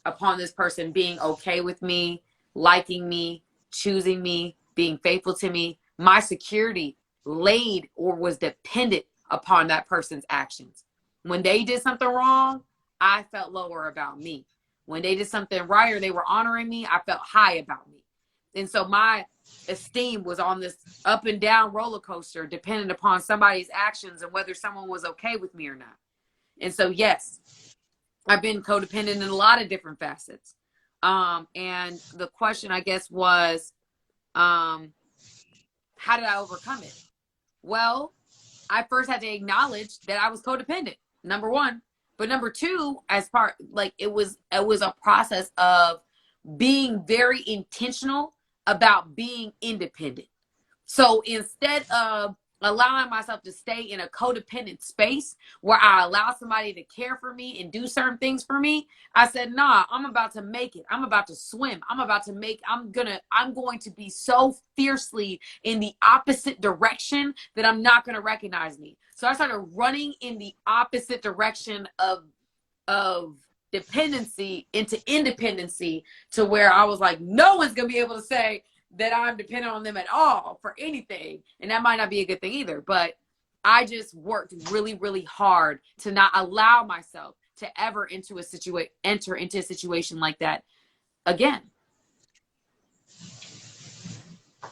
upon this person being okay with me, liking me, choosing me, being faithful to me. My security laid or was dependent upon that person's actions. When they did something wrong, I felt lower about me. When they did something right or they were honoring me, I felt high about me. And so my esteem was on this up and down roller coaster, dependent upon somebody's actions and whether someone was okay with me or not. And so, yes, I've been codependent in a lot of different facets. And the question, I guess, was, how did I overcome it? Well, I first had to acknowledge that I was codependent, number one. But number two, as part, like, it was a process of being very intentional about being independent. So instead of allowing myself to stay in a codependent space where I allow somebody to care for me and do certain things for me, I said, nah, I'm about to make it. I'm about to swim. I'm going to be so fiercely in the opposite direction that I'm not going to recognize me. So I started running in the opposite direction of dependency into independency, to where I was like, no one's going to be able to say that I'm dependent on them at all for anything. And that might not be a good thing either, but I just worked really, really hard to not allow myself to ever enter into a situation like that again.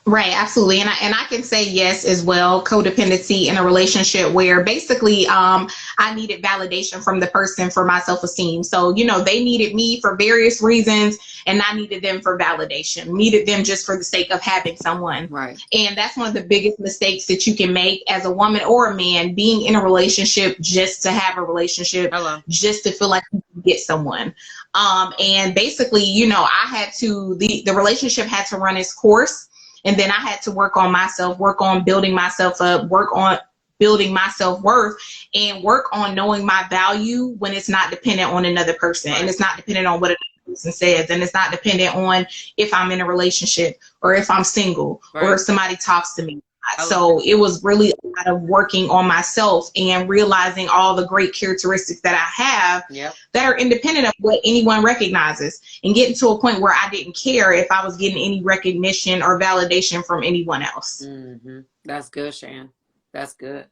Right, absolutely. And I can say yes as well. Codependency in a relationship where basically I needed validation from the person for my self-esteem. So, they needed me for various reasons and I needed them for validation, needed them just for the sake of having someone. Right. And that's one of the biggest mistakes that you can make as a woman or a man, being in a relationship just to have a relationship, just to feel like you can get someone. And basically, I had to, the relationship had to run its course. And then I had to work on myself, work on building myself up, work on building my self-worth, and work on knowing my value when it's not dependent on another person. Right. And it's not dependent on what another person says. And it's not dependent on if I'm in a relationship or if I'm single, right, or if somebody talks to me. So it was really a lot of working on myself and realizing all the great characteristics that I have, yep, that are independent of what anyone recognizes, and getting to a point where I didn't care if I was getting any recognition or validation from anyone else. Mm-hmm. That's good, Shan. That's good.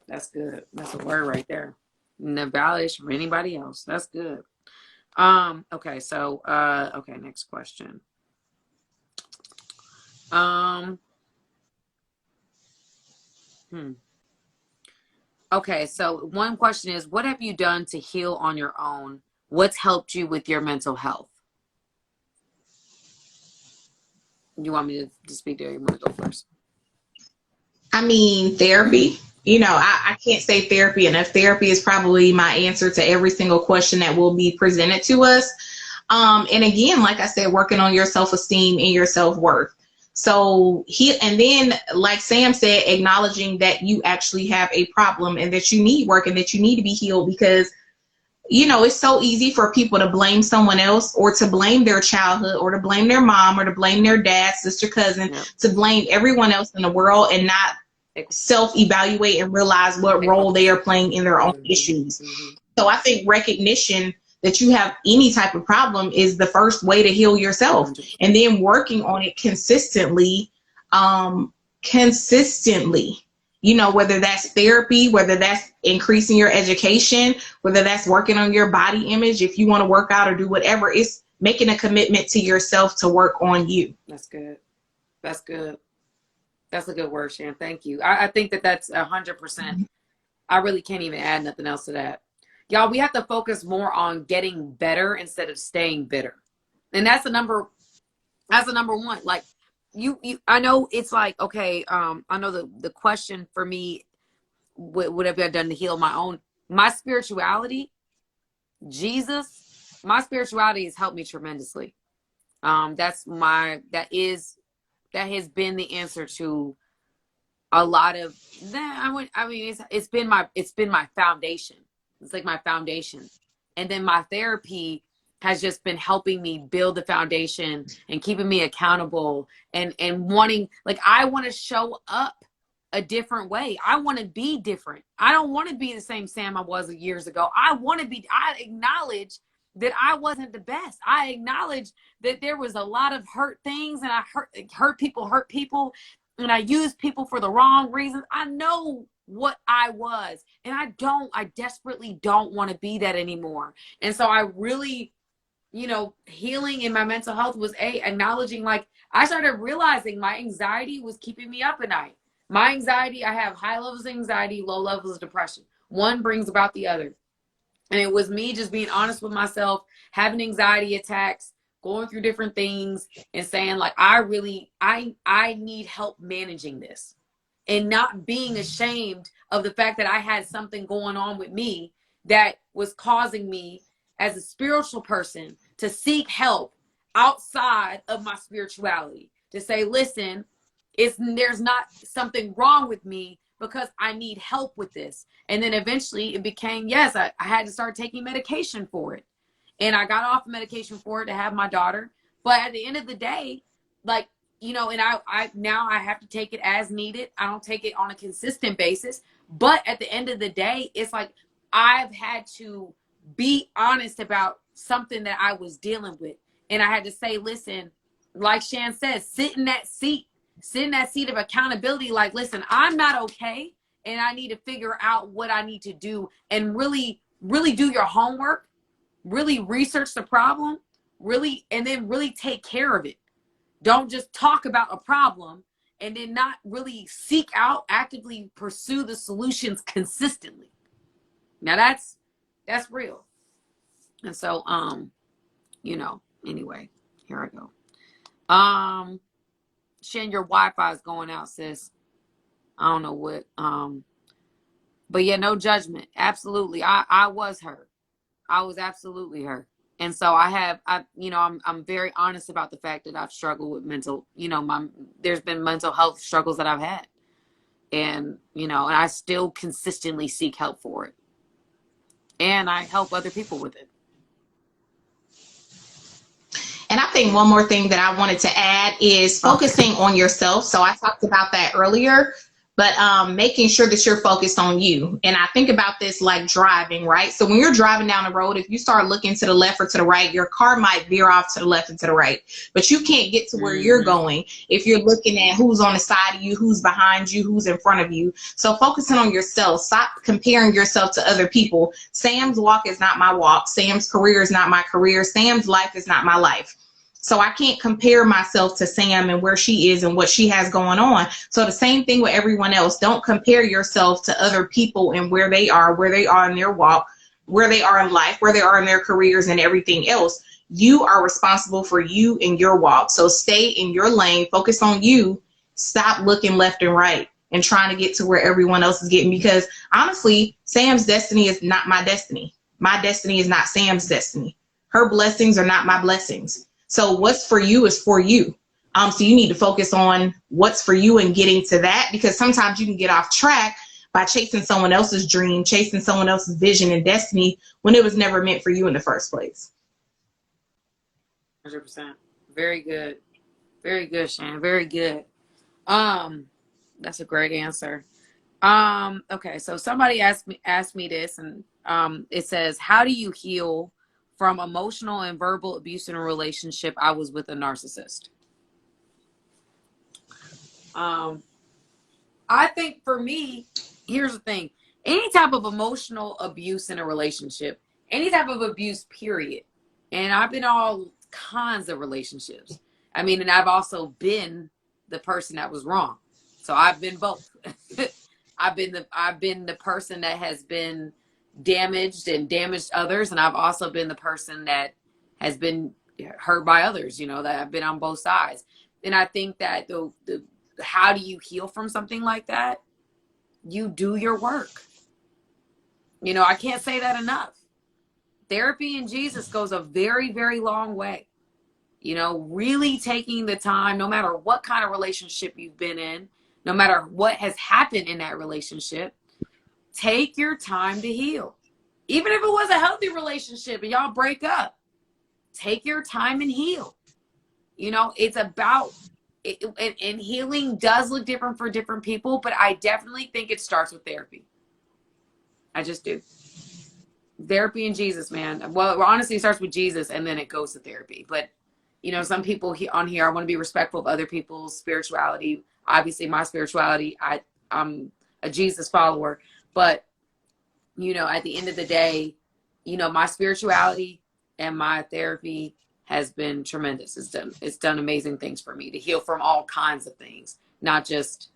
That's good. That's a word right there. No validation from anybody else. That's good. Okay. So, okay. Next question. Okay, so one question is, what have you done to heal on your own? What's helped you with your mental health? You want me to speak there? You want to go first? I mean, therapy. I can't say therapy enough. Therapy is probably my answer to every single question that will be presented to us. And again, like I said, working on your self-esteem and your self-worth. So and then, like Sam said, acknowledging that you actually have a problem and that you need work and that you need to be healed, because, it's so easy for people to blame someone else, or to blame their childhood, or to blame their mom, or to blame their dad, sister, cousin, yep, to blame everyone else in the world and not self-evaluate and realize what role they are playing in their own issues. Mm-hmm. So I think recognition that you have any type of problem is the first way to heal yourself, and then working on it consistently, whether that's therapy, whether that's increasing your education, whether that's working on your body image, if you want to work out or do whatever, it's making a commitment to yourself to work on you. That's good. That's good. That's a good word, Shan. Thank you. I think that's 100%. I really can't even add nothing else to that. Y'all, we have to focus more on getting better instead of staying bitter. And that's the number one. Like, I know it's like, okay, I know the question for me, what have I done to heal my spirituality? Jesus, my spirituality has helped me tremendously. That has been the answer to a lot of that. It's been my foundation. It's like my foundation. And then my therapy has just been helping me build the foundation and keeping me accountable and wanting, like, I want to show up a different way. I want to be different. I don't want to be the same Sam I was years ago. I acknowledge that I wasn't the best. I acknowledge that there was a lot of hurt things, and I hurt people, and I used people for the wrong reasons. I know what I was, and I desperately don't want to be that anymore. And so I really, healing in my mental health was acknowledging, like, I started realizing my anxiety was keeping me up at night. My anxiety, I have high levels of anxiety, low levels of depression. One brings about the other. And it was me just being honest with myself, having anxiety attacks, going through different things and saying like, I need help managing this, and not being ashamed of the fact that I had something going on with me that was causing me as a spiritual person to seek help outside of my spirituality, to say, listen, there's not something wrong with me because I need help with this. And then eventually it became, yes, I had to start taking medication for it. And I got off medication for it to have my daughter. But at the end of the day, like, you know, and I now I have to take it as needed. I don't take it on a consistent basis. But at the end of the day, it's like I've had to be honest about something that I was dealing with. And I had to say, listen, like Shan says, sit in that seat of accountability. Like, listen, I'm not okay. And I need to figure out what I need to do, and really, really do your homework, really research the problem, and then really take care of it. Don't just talk about a problem and then not really seek out, actively pursue the solutions consistently. Now that's real. And so, you know, anyway, here I go. Shan, your Wi-Fi is going out, sis. I don't know what, but yeah, no judgment. Absolutely. I was hurt. I was absolutely hurt. And so I'm very honest about the fact that I've struggled with mental, there's been mental health struggles that I've had, and, and I still consistently seek help for it, and I help other people with it. And I think one more thing that I wanted to add is focusing on yourself. So I talked about that earlier, but making sure that you're focused on you. And I think about this like driving, right? So when you're driving down the road, if you start looking to the left or to the right, your car might veer off to the left and to the right, but you can't get to where you're going if you're looking at who's on the side of you, who's behind you, who's in front of you. So focusing on yourself, stop comparing yourself to other people. Sam's walk is not my walk. Sam's career is not my career. Sam's life is not my life. So I can't compare myself to Sam and where she is and what she has going on. So the same thing with everyone else. Don't compare yourself to other people and where they are in their walk, where they are in life, where they are in their careers and everything else. You are responsible for you and your walk. So stay in your lane, focus on you, stop looking left and right and trying to get to where everyone else is getting, because honestly, Sam's destiny is not my destiny. My destiny is not Sam's destiny. Her blessings are not my blessings. So what's for you is for you. So you need to focus on what's for you and getting to that, because sometimes you can get off track by chasing someone else's dream, chasing someone else's vision and destiny when it was never meant for you in the first place. 100%. Very good. Very good, Shan. Very good. That's a great answer. Okay. So somebody asked me this, and it says, how do you heal from emotional and verbal abuse in a relationship? I was with a narcissist. I think for me, here's the thing. Any type of emotional abuse in a relationship, any type of abuse, period. And I've been all kinds of relationships. I mean, and I've also been the person that was wrong. So I've been both. I've been the person that has been damaged and damaged others, and I've also been the person that has been hurt by others, that I've been on both sides. And I think that the how do you heal from something like that? You do your work. I can't say that enough. Therapy and Jesus goes a very, very long way. Really taking the time, no matter what kind of relationship you've been in, no matter what has happened in that relationship, take your time to heal. Even if it was a healthy relationship and y'all break up, take your time and heal. It's about it, and healing does look different for different people, but I definitely think it starts with therapy. I just do. Therapy and Jesus, man. Well, honestly, it starts with Jesus and then it goes to therapy. But, some people on here, I want to be respectful of other people's spirituality. Obviously, my spirituality, I'm a Jesus follower. But, at the end of the day, my spirituality and my therapy has been tremendous. It's done amazing things for me to heal from all kinds of things, not just,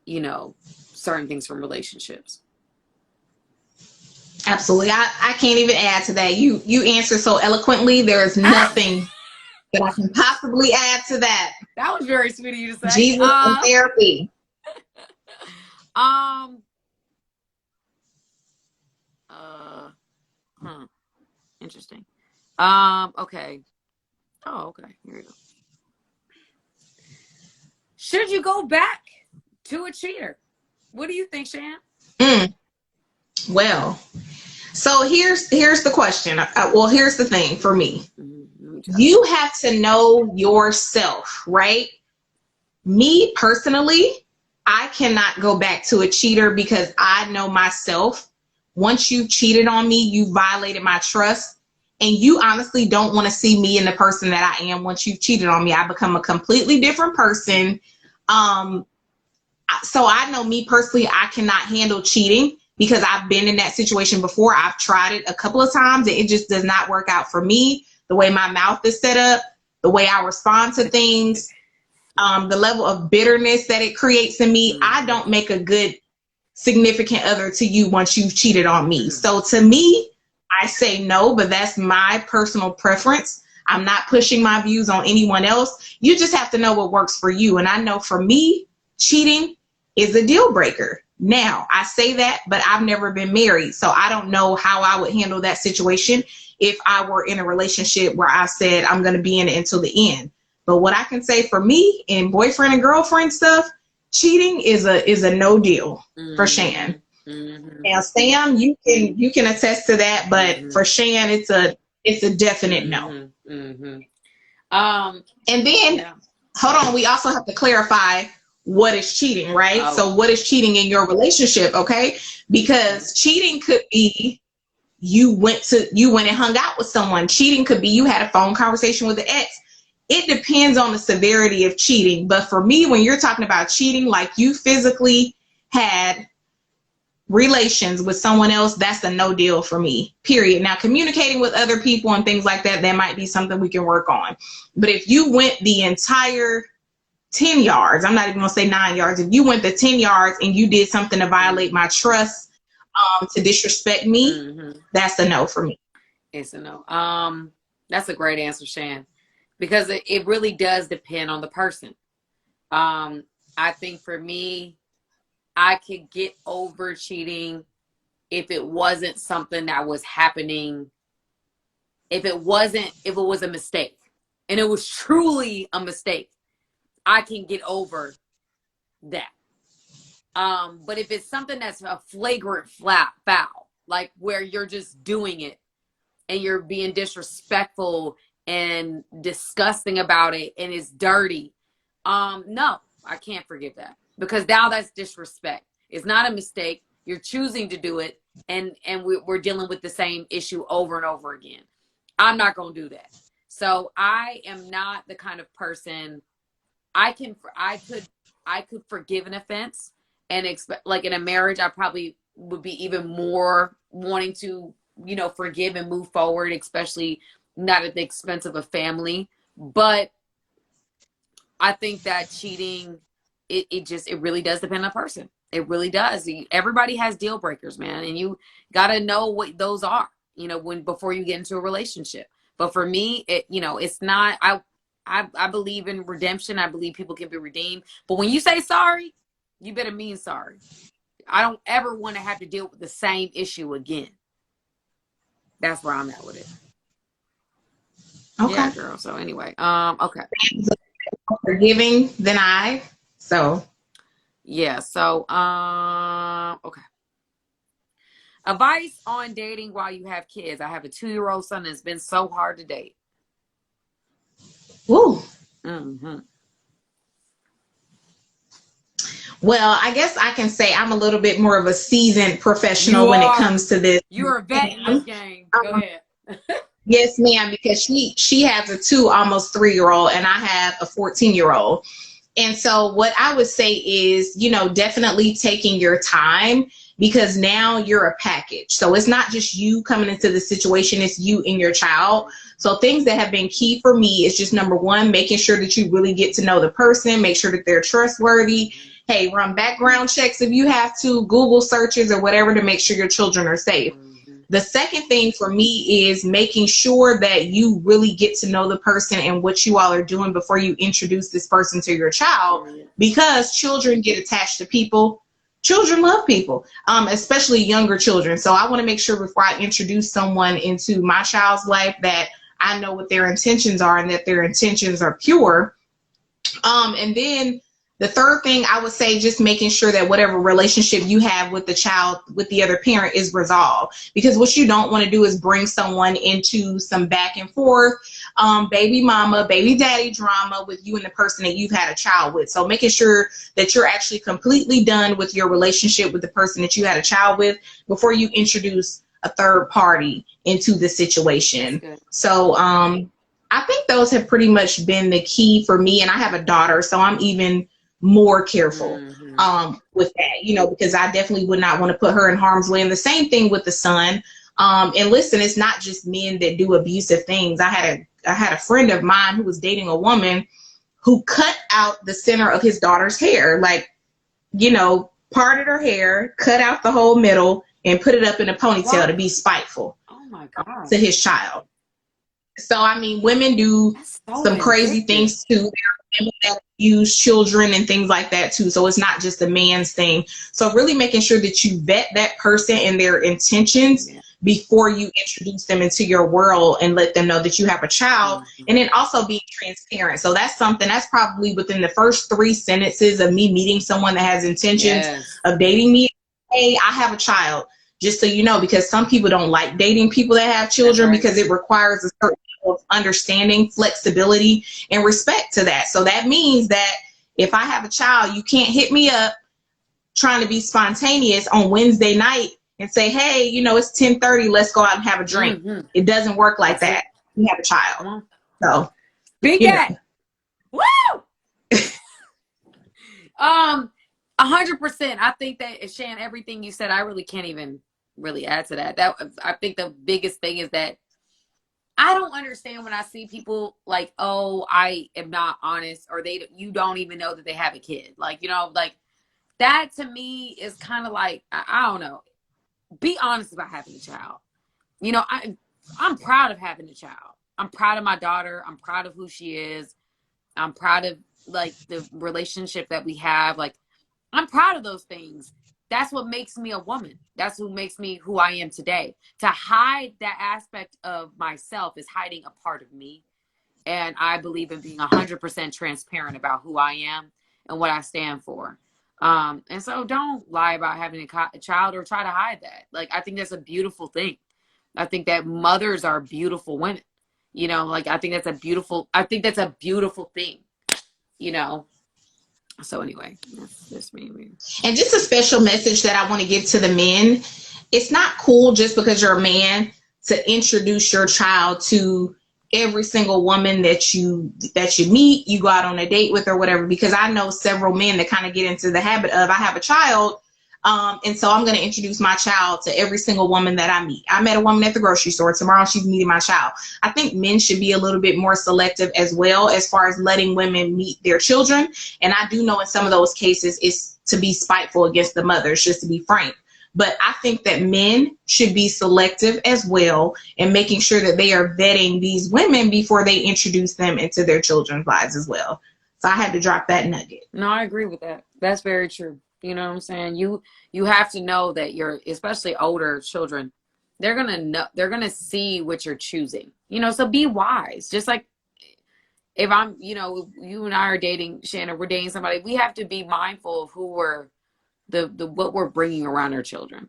certain things from relationships. Absolutely. I can't even add to that. You answer so eloquently. There's nothing that I can possibly add to that. That was very sweet of you to say. Jesus and therapy. Interesting. Okay. Oh, okay. Here we go. Should you go back to a cheater? What do you think, Shan? Well, so here's the question. Well, here's the thing for me. You have to know yourself, right? Me personally, I cannot go back to a cheater because I know myself. Once you cheated on me, you violated my trust, and you honestly don't want to see me and the person that I am. Once you've cheated on me, I become a completely different person. So I know, me personally, I cannot handle cheating because I've been in that situation before. I've tried it a couple of times and it just does not work out for me. The way my mouth is set up, the way I respond to things, the level of bitterness that it creates in me. I don't make a good significant other to you once you've cheated on me. So to me, I say no, but that's my personal preference. I'm not pushing my views on anyone else. You just have to know what works for you. And I know for me, cheating is a deal breaker. Now, I say that, but I've never been married, so I don't know how I would handle that situation if I were in a relationship where I said I'm going to be in it until the end. But what I can say for me in boyfriend and girlfriend stuff, cheating is a no deal for Shan. Now, Sam, you can attest to that, but for Shan, it's a definite no. And then, hold on, we also have to clarify what is cheating, right? So what is cheating in your relationship, okay? Because cheating could be you went and hung out with someone. Cheating could be you had a phone conversation with the ex. It depends on the severity of cheating. But for me, when you're talking about cheating, like you physically had relations with someone else, that's a no deal for me, period. Now, communicating with other people and things like that, that might be something we can work on. But if you went the entire 10 yards, I'm not even gonna say 9 yards, if you went the 10 yards and you did something to violate my trust, to disrespect me, that's a no for me. It's a no. That's a great answer, Shan, because it really does depend on the person. I think for me, I could get over cheating if it wasn't something that was happening. If it was a mistake and it was truly a mistake, I can get over that. But if it's something that's a flagrant foul, like where you're just doing it and you're being disrespectful and disgusting about it and it's dirty, no, I can't forgive that, because now that's disrespect. It's not a mistake. You're choosing to do it, and we're dealing with the same issue over and over again. I'm not going to do that. So I am not the kind of person. I could forgive an offense and expect, like in a marriage, I probably would be even more wanting to, forgive and move forward, especially not at the expense of a family. But I think that cheating, it really does depend on the person. It really does. Everybody has deal breakers, man. And you got to know what those are, before you get into a relationship. But for me, it's not, I believe in redemption. I believe people can be redeemed. But when you say sorry, you better mean sorry. I don't ever want to have to deal with the same issue again. That's where I'm at with it. Okay. Yeah, girl. So anyway, okay. More forgiving than I. So. Yeah. So, okay. Advice on dating while you have kids. I have a 2-year-old son that's been so hard to date. Woo. Well, I guess I can say I'm a little bit more of a seasoned professional when it comes to this. You're a vet in this game. Go ahead. Yes, ma'am, because she has a 2, almost 3-year-old, and I have a 14-year-old. And so what I would say is, definitely taking your time, because now you're a package. So it's not just you coming into the situation, it's you and your child. So things that have been key for me is just, number one, making sure that you really get to know the person, make sure that they're trustworthy. Hey, run background checks if you have to, Google searches or whatever to make sure your children are safe. The second thing for me is making sure that you really get to know the person and what you all are doing before you introduce this person to your child, because children get attached to people. Children love people, especially younger children. So I want to make sure before I introduce someone into my child's life that I know what their intentions are and that their intentions are pure. And then the third thing I would say, just making sure that whatever relationship you have with the child, with the other parent, is resolved. Because what you don't want to do is bring someone into some back and forth, baby mama, baby daddy drama with you and the person that you've had a child with. So making sure that you're actually completely done with your relationship with the person that you had a child with before you introduce a third party into the situation. So I think those have pretty much been the key for me. And I have a daughter, so I'm even more careful with that, you know, because I definitely would not want to put her in harm's way. And the same thing with the son. And listen, it's not just men that do abusive things. I had a friend of mine who was dating a woman who cut out the center of his daughter's hair, like, you know, parted her hair, cut out the whole middle, and put it up in a ponytail to be spiteful to his child. So, I mean, women do some crazy things too. There are women that use children and things like that too. So it's not just a man's thing. So really making sure that you vet that person and their intentions before you introduce them into your world and let them know that you have a child. And then also being transparent. So that's something that's probably within the first 3 sentences of me meeting someone that has intentions of dating me. Hey, I have a child. Just so you know, because some people don't like dating people that have children because it requires a certain of understanding, flexibility, and respect to that. So that means that if I have a child, you can't hit me up trying to be spontaneous on Wednesday night and say, hey, you know, it's 10:30, let's go out and have a drink. It doesn't work like that. You have a child. So big that. Woo! 100%. I think that, Shan, everything you said, I really can't even really add to that. I think the biggest thing is that I don't understand when I see people like, oh, I am not honest, or you don't even know that they have a kid. Like, you know, like that to me is kind of like, I don't know. Be honest about having a child. You know, I'm proud of having a child. I'm proud of my daughter. I'm proud of who she is. I'm proud of like the relationship that we have. Like, I'm proud of those things. That's what makes me a woman. That's what makes me who I am today. To hide that aspect of myself is hiding a part of me. And I believe in being 100% transparent about who I am and what I stand for. And so don't lie about having a child or try to hide that. Like, I think that's a beautiful thing. I think that mothers are beautiful women. You know, like, I think that's a beautiful thing, you know. So anyway, that's just me. And just a special message that I want to give to the men. It's not cool just because you're a man to introduce your child to every single woman that you meet, you go out on a date with or whatever, because I know several men that kind of get into the habit of, I have a child, and so I'm going to introduce my child to every single woman that I meet. I met a woman at the grocery store. Tomorrow she's meeting my child. I think men should be a little bit more selective as well as far as letting women meet their children. And I do know in some of those cases it's to be spiteful against the mothers, just to be frank. But I think that men should be selective as well and making sure that they are vetting these women before they introduce them into their children's lives as well. So I had to drop that nugget. No, I agree with that. That's very true. You know what I'm saying? You have to know that especially older children, they're going to see what you're choosing. You know, so be wise. Just like if I'm, you know, you and I are dating, Shannon, we're dating somebody, we have to be mindful of who we're what we're bringing around our children,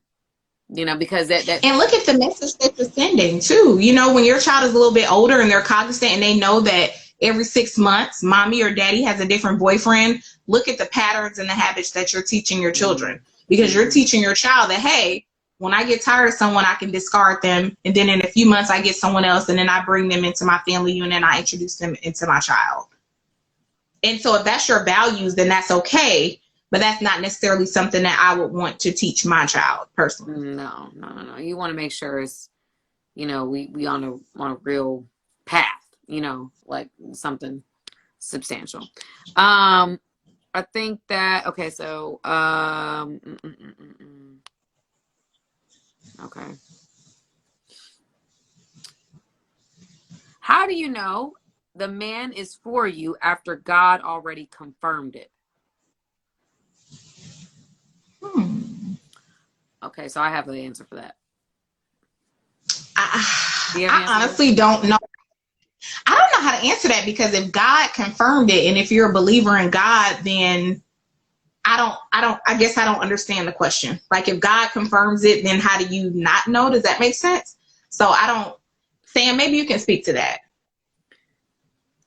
you know, because that and look at the message that you're sending too. You know, when your child is a little bit older and they're cognizant and they know that every 6 months, mommy or daddy has a different boyfriend, look at the patterns and the habits that you're teaching your children, because you're teaching your child that, hey, when I get tired of someone, I can discard them. And then in a few months, I get someone else, and then I bring them into my family unit and I introduce them into my child. And so if that's your values, then that's okay. But that's not necessarily something that I would want to teach my child personally. No. You want to make sure it's, you know, we on a real path, you know, like something substantial. I think that, okay, so, okay. How do you know the man is for you after God already confirmed it? Okay, so I have the answer for that. I honestly don't know. I don't know how to answer that, because if God confirmed it, and if you're a believer in God, then I guess I don't understand the question. Like, if God confirms it, then how do you not know? Does that make sense? So I don't. Sam, maybe you can speak to that.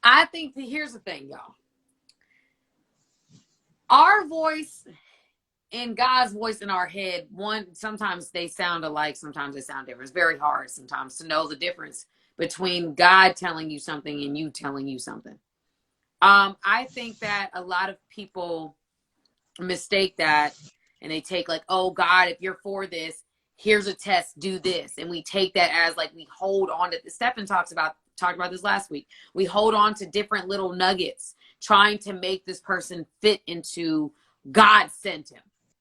I think here's the thing, y'all. Our voice and God's voice in our head, sometimes they sound alike, sometimes they sound different. It's very hard sometimes to know the difference between God telling you something and you telling you something. I think that a lot of people mistake that, and they take like, oh God, if you're for this, here's a test, do this. And we take that as like, we hold on to, Stephen talked about this last week. We hold on to different little nuggets, trying to make this person fit into God sent him,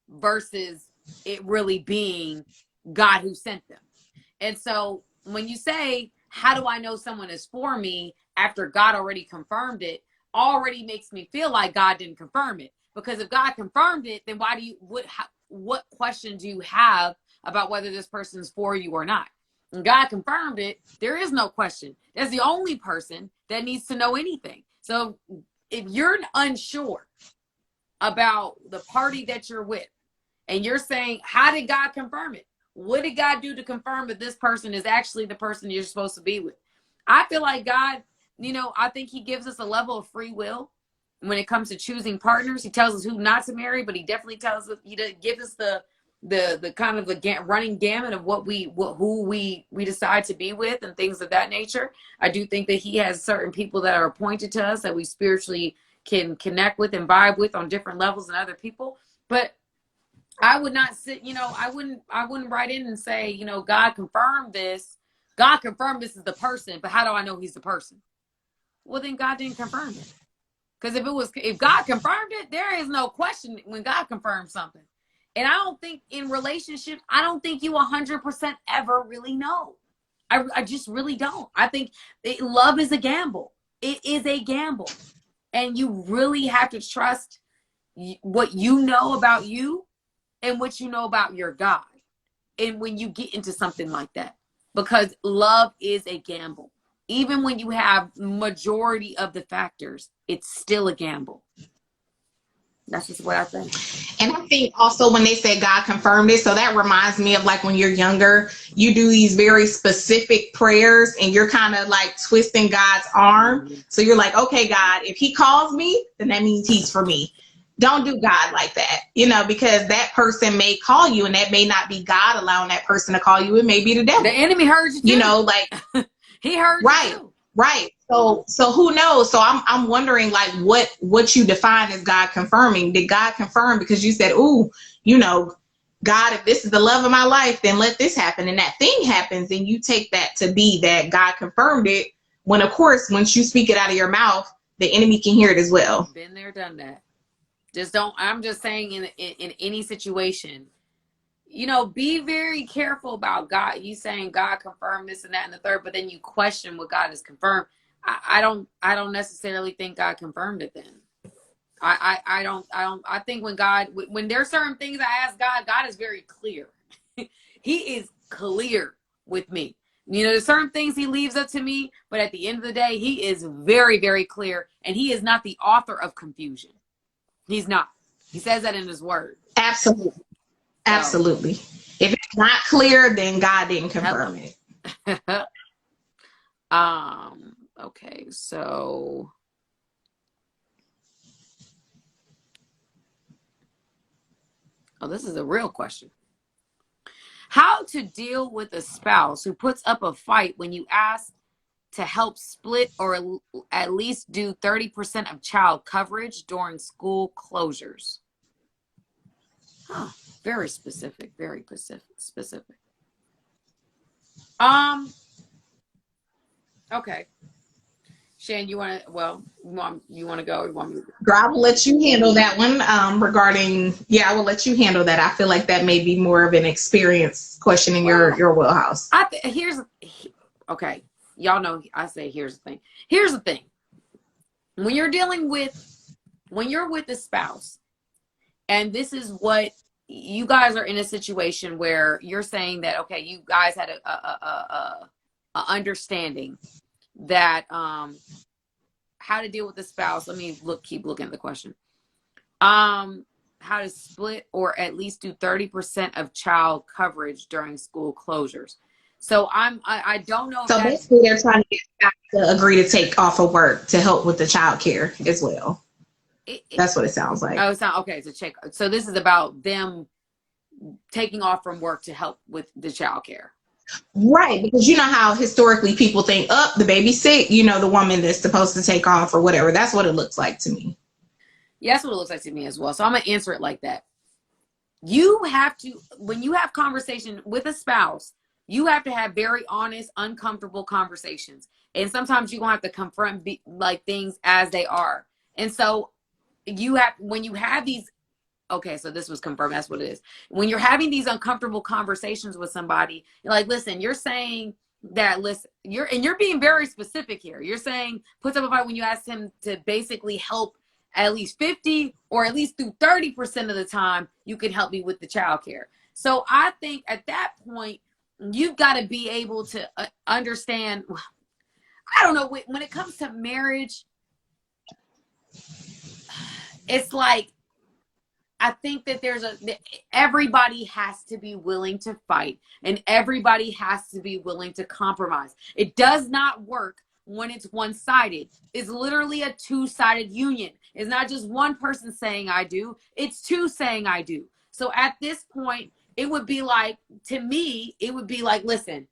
versus it really being God who sent them. And so when you say, how do I know someone is for me after God already confirmed it, already makes me feel like God didn't confirm it. Because if God confirmed it, then what question do you have about whether this person's for you or not? And God confirmed it, there is no question. That's the only person that needs to know anything. So if you're unsure about the party that you're with, and you're saying, how did God confirm it? What did God do to confirm that this person is actually the person you're supposed to be with? I feel like God, I think he gives us a level of free will when it comes to choosing partners. He tells us who not to marry, but he definitely tells us, he gives us the kind of the running gamut of who we decide to be with and things of that nature. I do think that he has certain people that are appointed to us that we spiritually can connect with and vibe with on different levels than other people. But I would not sit, I wouldn't write in and say, God confirmed this. God confirmed this is the person, but how do I know he's the person? Well, then God didn't confirm it. Because if God confirmed it, there is no question when God confirms something. And I don't think in relationships, I don't think you 100% ever really know. I just really don't. I think love is a gamble. It is a gamble. And you really have to trust what you know about you and what you know about your God. And when you get into something like that, because love is a gamble. Even when you have majority of the factors, it's still a gamble. That's just what I think. And I think also when they say God confirmed it, so that reminds me of like when you're younger, you do these very specific prayers and you're kind of like twisting God's arm. Mm-hmm. So you're like, okay, God, if he calls me, then that means he's for me. Don't do God like that, because that person may call you and that may not be God allowing that person to call you. It may be the devil. The enemy heard you too. Like he heard right, you too. Right. So who knows? So I'm wondering like what you define as God confirming. Did God confirm because you said, ooh, God, if this is the love of my life, then let this happen. And that thing happens and you take that to be that God confirmed it. When of course, once you speak it out of your mouth, the enemy can hear it as well. Been there, done that. I'm just saying in any situation, be very careful about God. You saying God confirmed this and that and the third, but then you question what God has confirmed. I don't necessarily think God confirmed it then. I think when there's certain things I ask God, God is very clear. He is clear with me. There's certain things he leaves up to me, but at the end of the day, he is very, very clear, and he is not the author of confusion. He's not. He says that in his word. Absolutely. Absolutely. If it's not clear, then God didn't confirm it. Okay, so this is a real question. How to deal with a spouse who puts up a fight when you ask to help split or at least do 30% of child coverage during school closures? Very specific, very specific. Okay. Shan, you want to go? You want me to? Girl, I will let you handle that one. I will let you handle that. I feel like that may be more of an experience question in your wheelhouse. Okay. y'all know I say, here's the thing. Here's the thing. When you're with a spouse, and this is what you guys are in a situation where you're saying that, okay, you guys had a understanding that how to deal with the spouse. Let me keep looking at the question. How to split or at least do 30% of child coverage during school closures. So I don't know if So basically they're trying to get back to agree to take off of work to help with the child care as well. That's what it sounds like. Oh, it's not okay. So this is about them taking off from work to help with the child care. Right, because you know how historically people think, oh, the baby's sick, you know, the woman that's supposed to take off or whatever. That's what it looks like to me. Yeah, that's what it looks like to me as well. So I'm going to answer it like that. You have to, when you have conversation with a spouse, you have to have very honest, uncomfortable conversations. And sometimes you're going to have to confront like things as they are. And so when you have these, okay, so this was confirmed. That's what it is. When you're having these uncomfortable conversations with somebody, you're like, listen, you're saying that, listen, you're being very specific here. You're saying, puts up a fight when you ask him to basically help at least 50 or at least through 30% of the time, you can help me with the child care. So I think at that point, you've got to be able to understand. I don't know, when it comes to marriage, it's like, I think that everybody has to be willing to fight and everybody has to be willing to compromise. It does not work when it's one-sided. It's literally a two-sided union. It's not just one person saying I do, it's two saying I do. So at this point, it would be like, to me, it would be like, listen,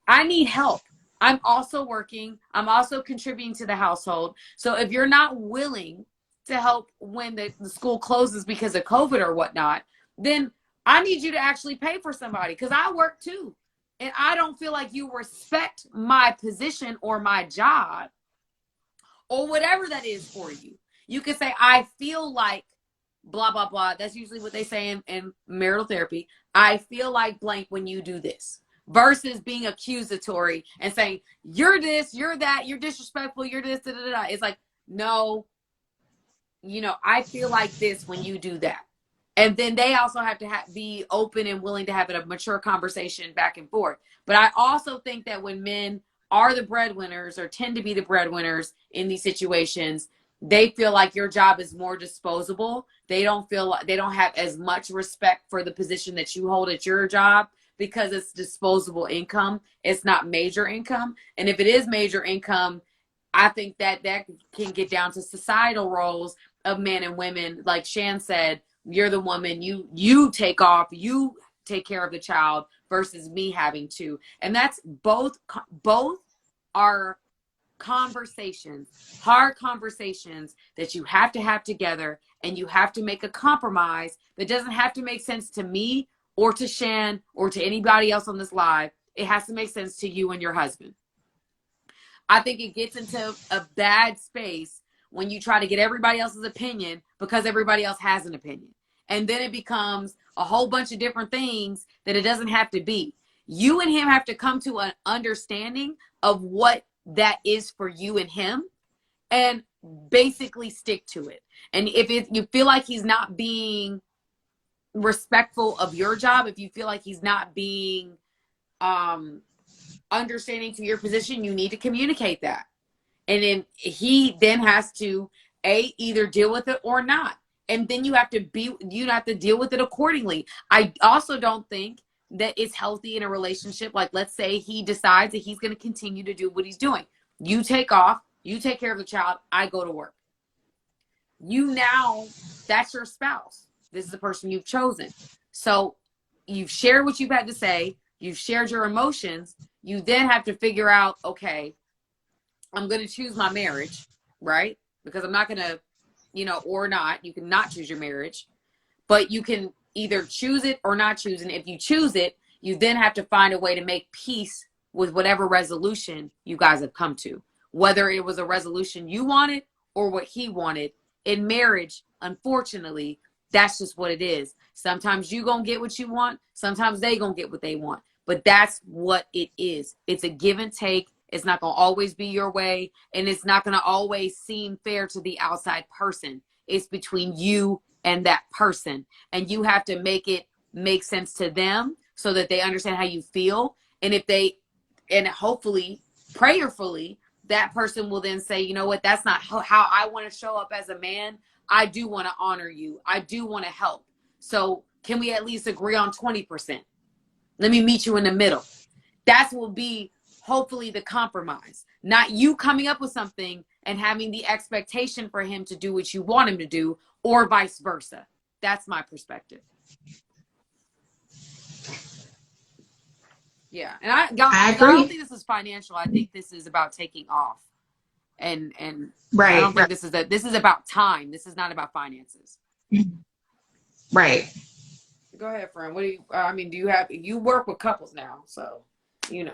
I need help. I'm also working. I'm also contributing to the household. So if you're not willing to help when the school closes because of COVID or whatnot, then I need you to actually pay for somebody because I work too. And I don't feel like you respect my position or my job or whatever that is for you. You can say, I feel like blah, blah, blah. That's usually what they say in marital therapy. I feel like blank when you do this, versus being accusatory and saying, you're this, you're that, you're disrespectful, you're this, da, da, da. It's like, no, I feel like this when you do that. And then they also have to be open and willing to have a mature conversation back and forth. But I also think that when men are the breadwinners or tend to be the breadwinners in these situations, they feel like your job is more disposable. They don't feel like they don't have as much respect for the position that you hold at your job because it's disposable income. It's not major income. And if it is major income, I think that can get down to societal roles of men and women. Like Shan said, you're the woman, you take off, you take care of the child versus me having to. And that's both are conversations, hard conversations that you have to have together, and you have to make a compromise that doesn't have to make sense to me or to Shan or to anybody else on this live. It has to make sense to you and your husband. I think it gets into a bad space when you try to get everybody else's opinion because everybody else has an opinion. And then it becomes a whole bunch of different things that it doesn't have to be. You and him have to come to an understanding of what that is for you and him and basically stick to it. And if you feel like he's not being respectful of your job, if you feel like he's not being understanding to your position, you need to communicate that. And then he then has to either deal with it or not. And then you have to deal with it accordingly. I also don't think that it's healthy in a relationship. Like, let's say he decides that he's going to continue to do what he's doing. You take off, you take care of the child, I go to work. That's your spouse. This is the person you've chosen. So you've shared what you've had to say. You've shared your emotions. You then have to figure out, okay, I'm going to choose my marriage, right? Because I'm not going to, or not. You can not choose your marriage, but you can either choose it or not choose. And if you choose it, you then have to find a way to make peace with whatever resolution you guys have come to, whether it was a resolution you wanted or what he wanted. In marriage, unfortunately, that's just what it is. Sometimes you gonna get what you want. Sometimes they gonna get what they want. but that's what it is. It's a give and take. It's not going to always be your way, and it's not going to always seem fair to the outside person. It's between you and that person, and you have to make it make sense to them so that they understand how you feel. And if they, and hopefully, prayerfully, that person will then say, you know what, that's not how I want to show up as a man. I do want to honor you. I do want to help. So can we at least agree on 20%? Let me meet you in the middle. That will be hopefully the compromise, not you coming up with something and having the expectation for him to do what you want him to do, or vice versa. That's my perspective. Yeah. And I don't think this is financial. I think this is about taking off. And right. I don't think this is about time. This is not about finances. Right. Go ahead, friend. What do you work with couples now, so you know.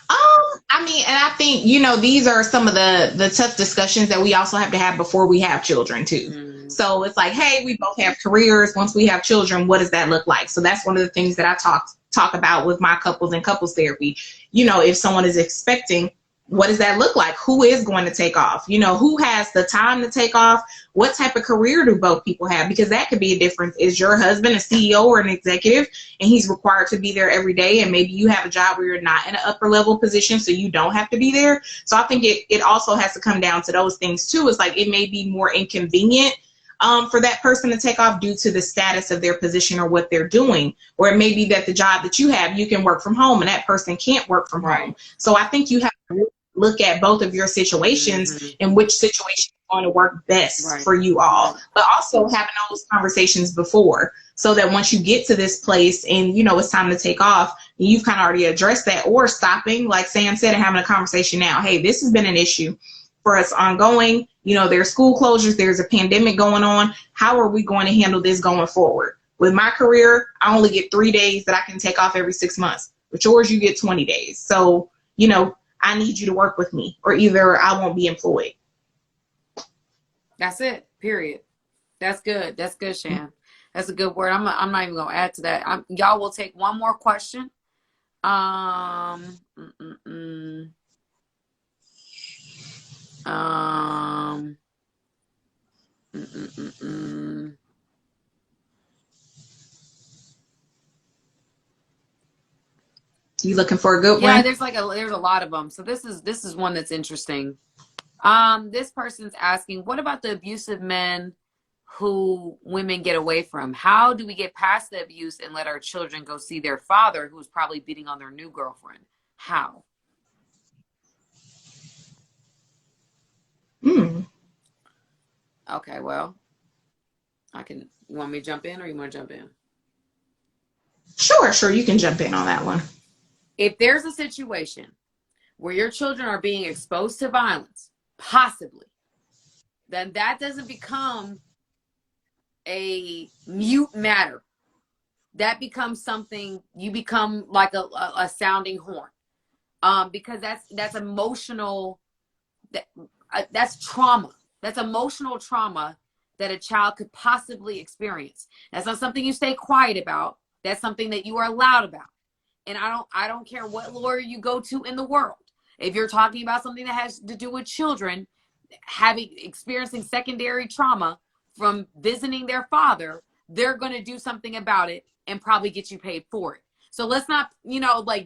I mean, and I think, these are some of the tough discussions that we also have to have before we have children too. Mm. So it's like, hey, we both have careers. Once we have children, what does that look like? So that's one of the things that I talk about with my couples and couples therapy. If someone is expecting, what does that look like? Who is going to take off? Who has the time to take off? What type of career do both people have? Because that could be a difference. Is your husband a CEO or an executive and he's required to be there every day? And maybe you have a job where you're not in an upper level position, so you don't have to be there. So I think it also has to come down to those things too. It's like, it may be more inconvenient for that person to take off due to the status of their position or what they're doing. Or it may be that the job that you have, you can work from home and that person can't work from home. So I think you have to look at both of your situations and which situation is going to work best for you all. But also having those conversations before, so that once you get to this place and, it's time to take off, you've kind of already addressed that, or stopping, like Sam said, and having a conversation now. Hey, this has been an issue for us ongoing. There's school closures, there's a pandemic going on. How are we going to handle this going forward? With my career, I only get 3 days that I can take off every 6 months. With yours, you get 20 days. So, I need you to work with me, or either I won't be employed. That's it. Period. That's good. That's good, Shan. That's a good word. I'm not even gonna add to that. Y'all will take one more question. You looking for a good one? Yeah, there's a lot of them. So this is one that's interesting. This person's asking, what about the abusive men who women get away from? How do we get past the abuse and let our children go see their father, who's probably beating on their new girlfriend? How? Okay, well, you want me to jump in, or you want to jump in? Sure. You can jump in on that one. If there's a situation where your children are being exposed to violence, possibly, then that doesn't become a mute matter. That becomes something, you become like a sounding horn. Because that's emotional, that's trauma. That's emotional trauma that a child could possibly experience. That's not something you stay quiet about. That's something that you are loud about. And I don't care what lawyer you go to in the world. If you're talking about something that has to do with children experiencing secondary trauma from visiting their father, they're going to do something about it and probably get you paid for it. So let's not,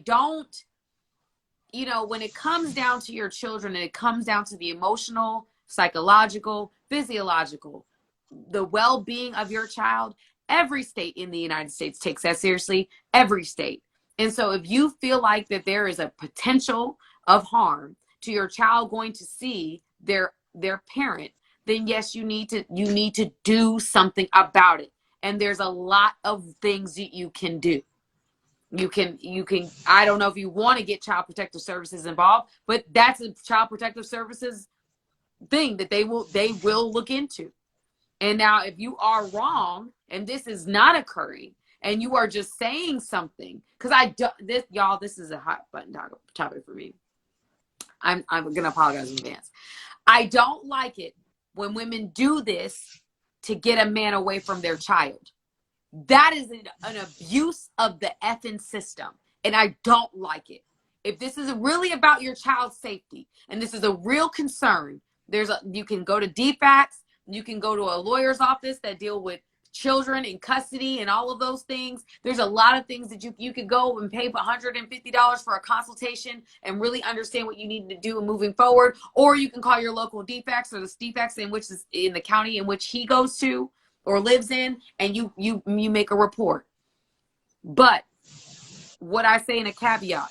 don't, when it comes down to your children and it comes down to the emotional, psychological, physiological, the well-being of your child, every state in the United States takes that seriously. Every state. And so if you feel like that there is a potential of harm to your child going to see their parent, then yes, you need to do something about it. And there's a lot of things that you can do. You can, I don't know if you want to get Child Protective Services involved, but that's a Child Protective Services thing that they will look into. And now if you are wrong and this is not occurring, and you are just saying something, because this is a hot button topic for me. I'm gonna apologize in advance. I don't like it when women do this to get a man away from their child. That is an abuse of the effing system. and I don't like it. If this is really about your child's safety and this is a real concern, you can go to DFACS, you can go to a lawyer's office that deal with children in custody and all of those things. There's a lot of things that you could go and pay $150 for a consultation and really understand what you need to do moving forward. Or you can call your local DFACS or the DFACS in which is in the county in which he goes to or lives in, and you make a report. But what I say in a caveat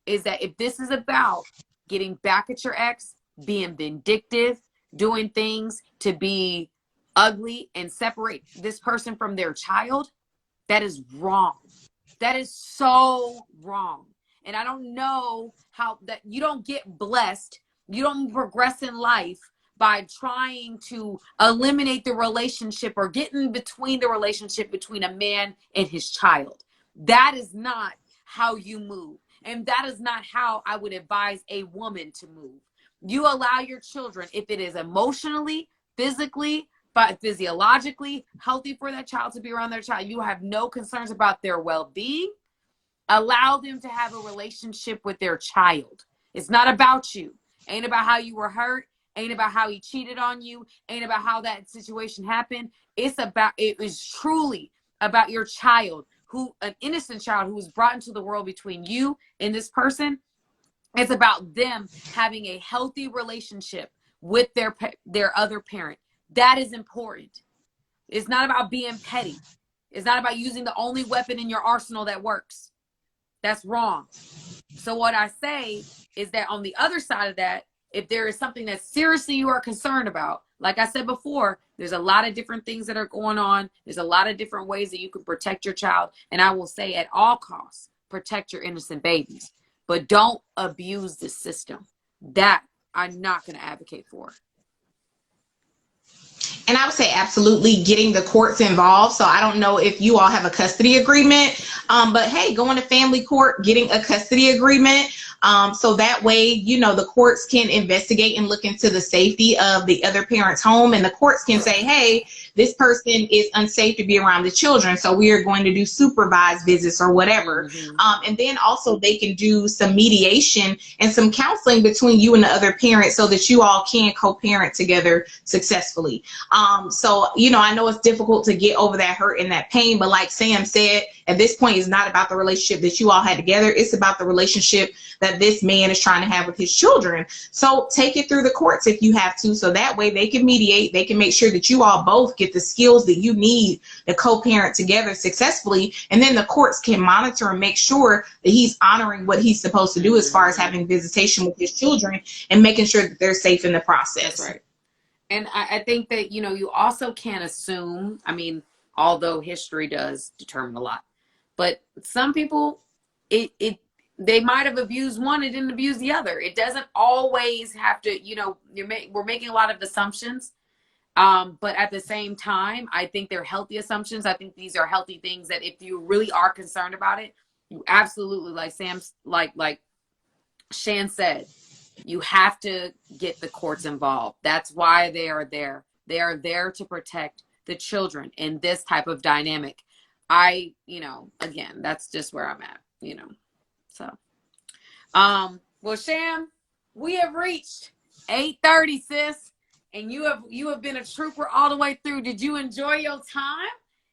is that if this is about getting back at your ex, being vindictive, doing things to be ugly and separate this person from their child, that is wrong. That is so wrong. And I don't know how that you don't get blessed. You don't progress in life by trying to eliminate the relationship or get in between the relationship between a man and his child. That is not how you move. And that is not how I would advise a woman to move. You allow your children, if it is emotionally, physically, but physiologically healthy for that child to be around their child, you have no concerns about their well-being. Allow them to have a relationship with their child. It's not about you. Ain't about how you were hurt. Ain't about how he cheated on you. Ain't about how that situation happened. It is truly about your child, an innocent child who was brought into the world between you and this person. It's about them having a healthy relationship with their other parent. That is important. It's not about being petty. It's not about using the only weapon in your arsenal that works. That's wrong. So what I say is that on the other side of that, if there is something that seriously you are concerned about, like I said before, there's a lot of different things that are going on. There's a lot of different ways that you can protect your child. And I will say at all costs, protect your innocent babies. But don't abuse the system. That I'm not going to advocate for. And I would say absolutely getting the courts involved. So I don't know if you all have a custody agreement, but hey, going to family court, getting a custody agreement. So that way, you know, the courts can investigate and look into the safety of the other parent's home, and the courts can say, hey, this person is unsafe to be around the children, so we are going to do supervised visits or whatever. Mm-hmm. And then also they can do some mediation and some counseling between you and the other parent so that you all can co-parent together successfully. So, you know, I know it's difficult to get over that hurt and that pain, but like Sam said, at this point, it's not about the relationship that you all had together. It's about the relationship that this man is trying to have with his children. So take it through the courts if you have to. So that way they can mediate. They can make sure that you all both get the skills that you need to co-parent together successfully. And then the courts can monitor and make sure that he's honoring what he's supposed to do as far as having visitation with his children and making sure that they're safe in the process. That's right. And I think that, you know, you also can't assume, I mean, although history does determine a lot, but some people, they might have abused one and didn't abuse the other. It doesn't always have to, you know, we're making a lot of assumptions. But at the same time, I think they're healthy assumptions. I think these are healthy things that if you really are concerned about it, you absolutely, like Sam's, like Shan said, you have to get the courts involved. That's why they are there. They are there to protect the children in this type of dynamic. You know, again, that's just where I'm at, you know. So, well, Sham, we have reached 8:30, sis, and you have been a trooper all the way through. Did you enjoy your time?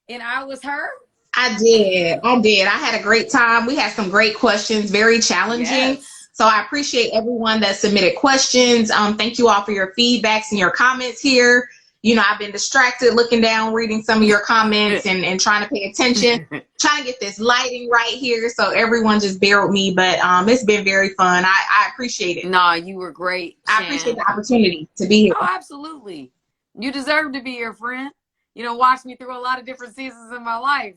And I was her. I did. I had a great time. We had some great questions, very challenging. Yes. So I appreciate everyone that submitted questions. Thank you all for your feedbacks and your comments here. You know, I've been distracted looking down, reading some of your comments and trying to pay attention, trying to get this lighting right here. So everyone just bear with me, but it's been very fun. I appreciate it. No, you were great, Shan. I appreciate the opportunity to be here. Oh, absolutely. You deserve to be here, friend. You know, watch me through a lot of different seasons in my life.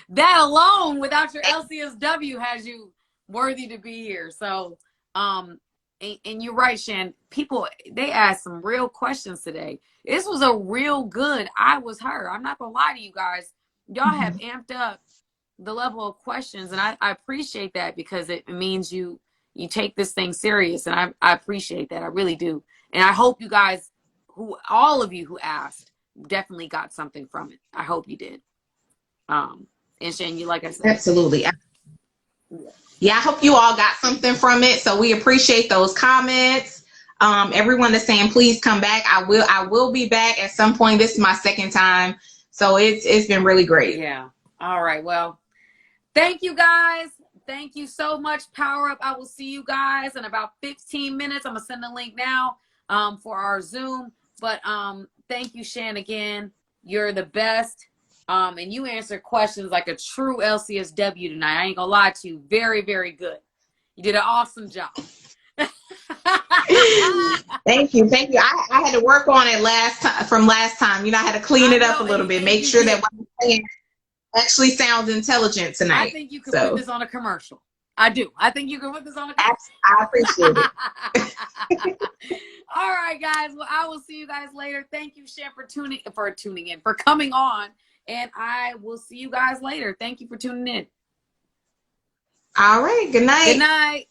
That alone, without your LCSW, has you worthy to be here. So, and you're right, Shan. People, they asked some real questions today. This was a real good I was her. I'm not gonna lie to you guys. Y'all have amped up the level of questions, and I appreciate that because it means you take this thing serious, and I appreciate that. I really do. And I hope you guys, all of you who asked, definitely got something from it. I hope you did. And Shan, you, like I said, absolutely. Yeah, I hope you all got something from it. So we appreciate those comments. Everyone that's saying please come back. I will be back at some point. This is my second time. So it's been really great. Yeah. All right. Well, thank you guys. Thank you so much. Power up. I will see you guys in about 15 minutes. I'm gonna send the link now for our Zoom. But thank you, Shan, again. You're the best. And you answer questions like a true LCSW tonight. I ain't gonna lie to you. Very, very good. You did an awesome job. Thank you. Thank you. I had to work on it last time. You know, I had to clean it up a little bit, make sure that what I'm saying actually sounds intelligent tonight. I think you could put this on a commercial. I do. I think you can put this on a commercial. I appreciate it. All right, guys. Well, I will see you guys later. Thank you, Shan, for tuning in, for coming on. And I will see you guys later. Thank you for tuning in. All right. Good night. Good night.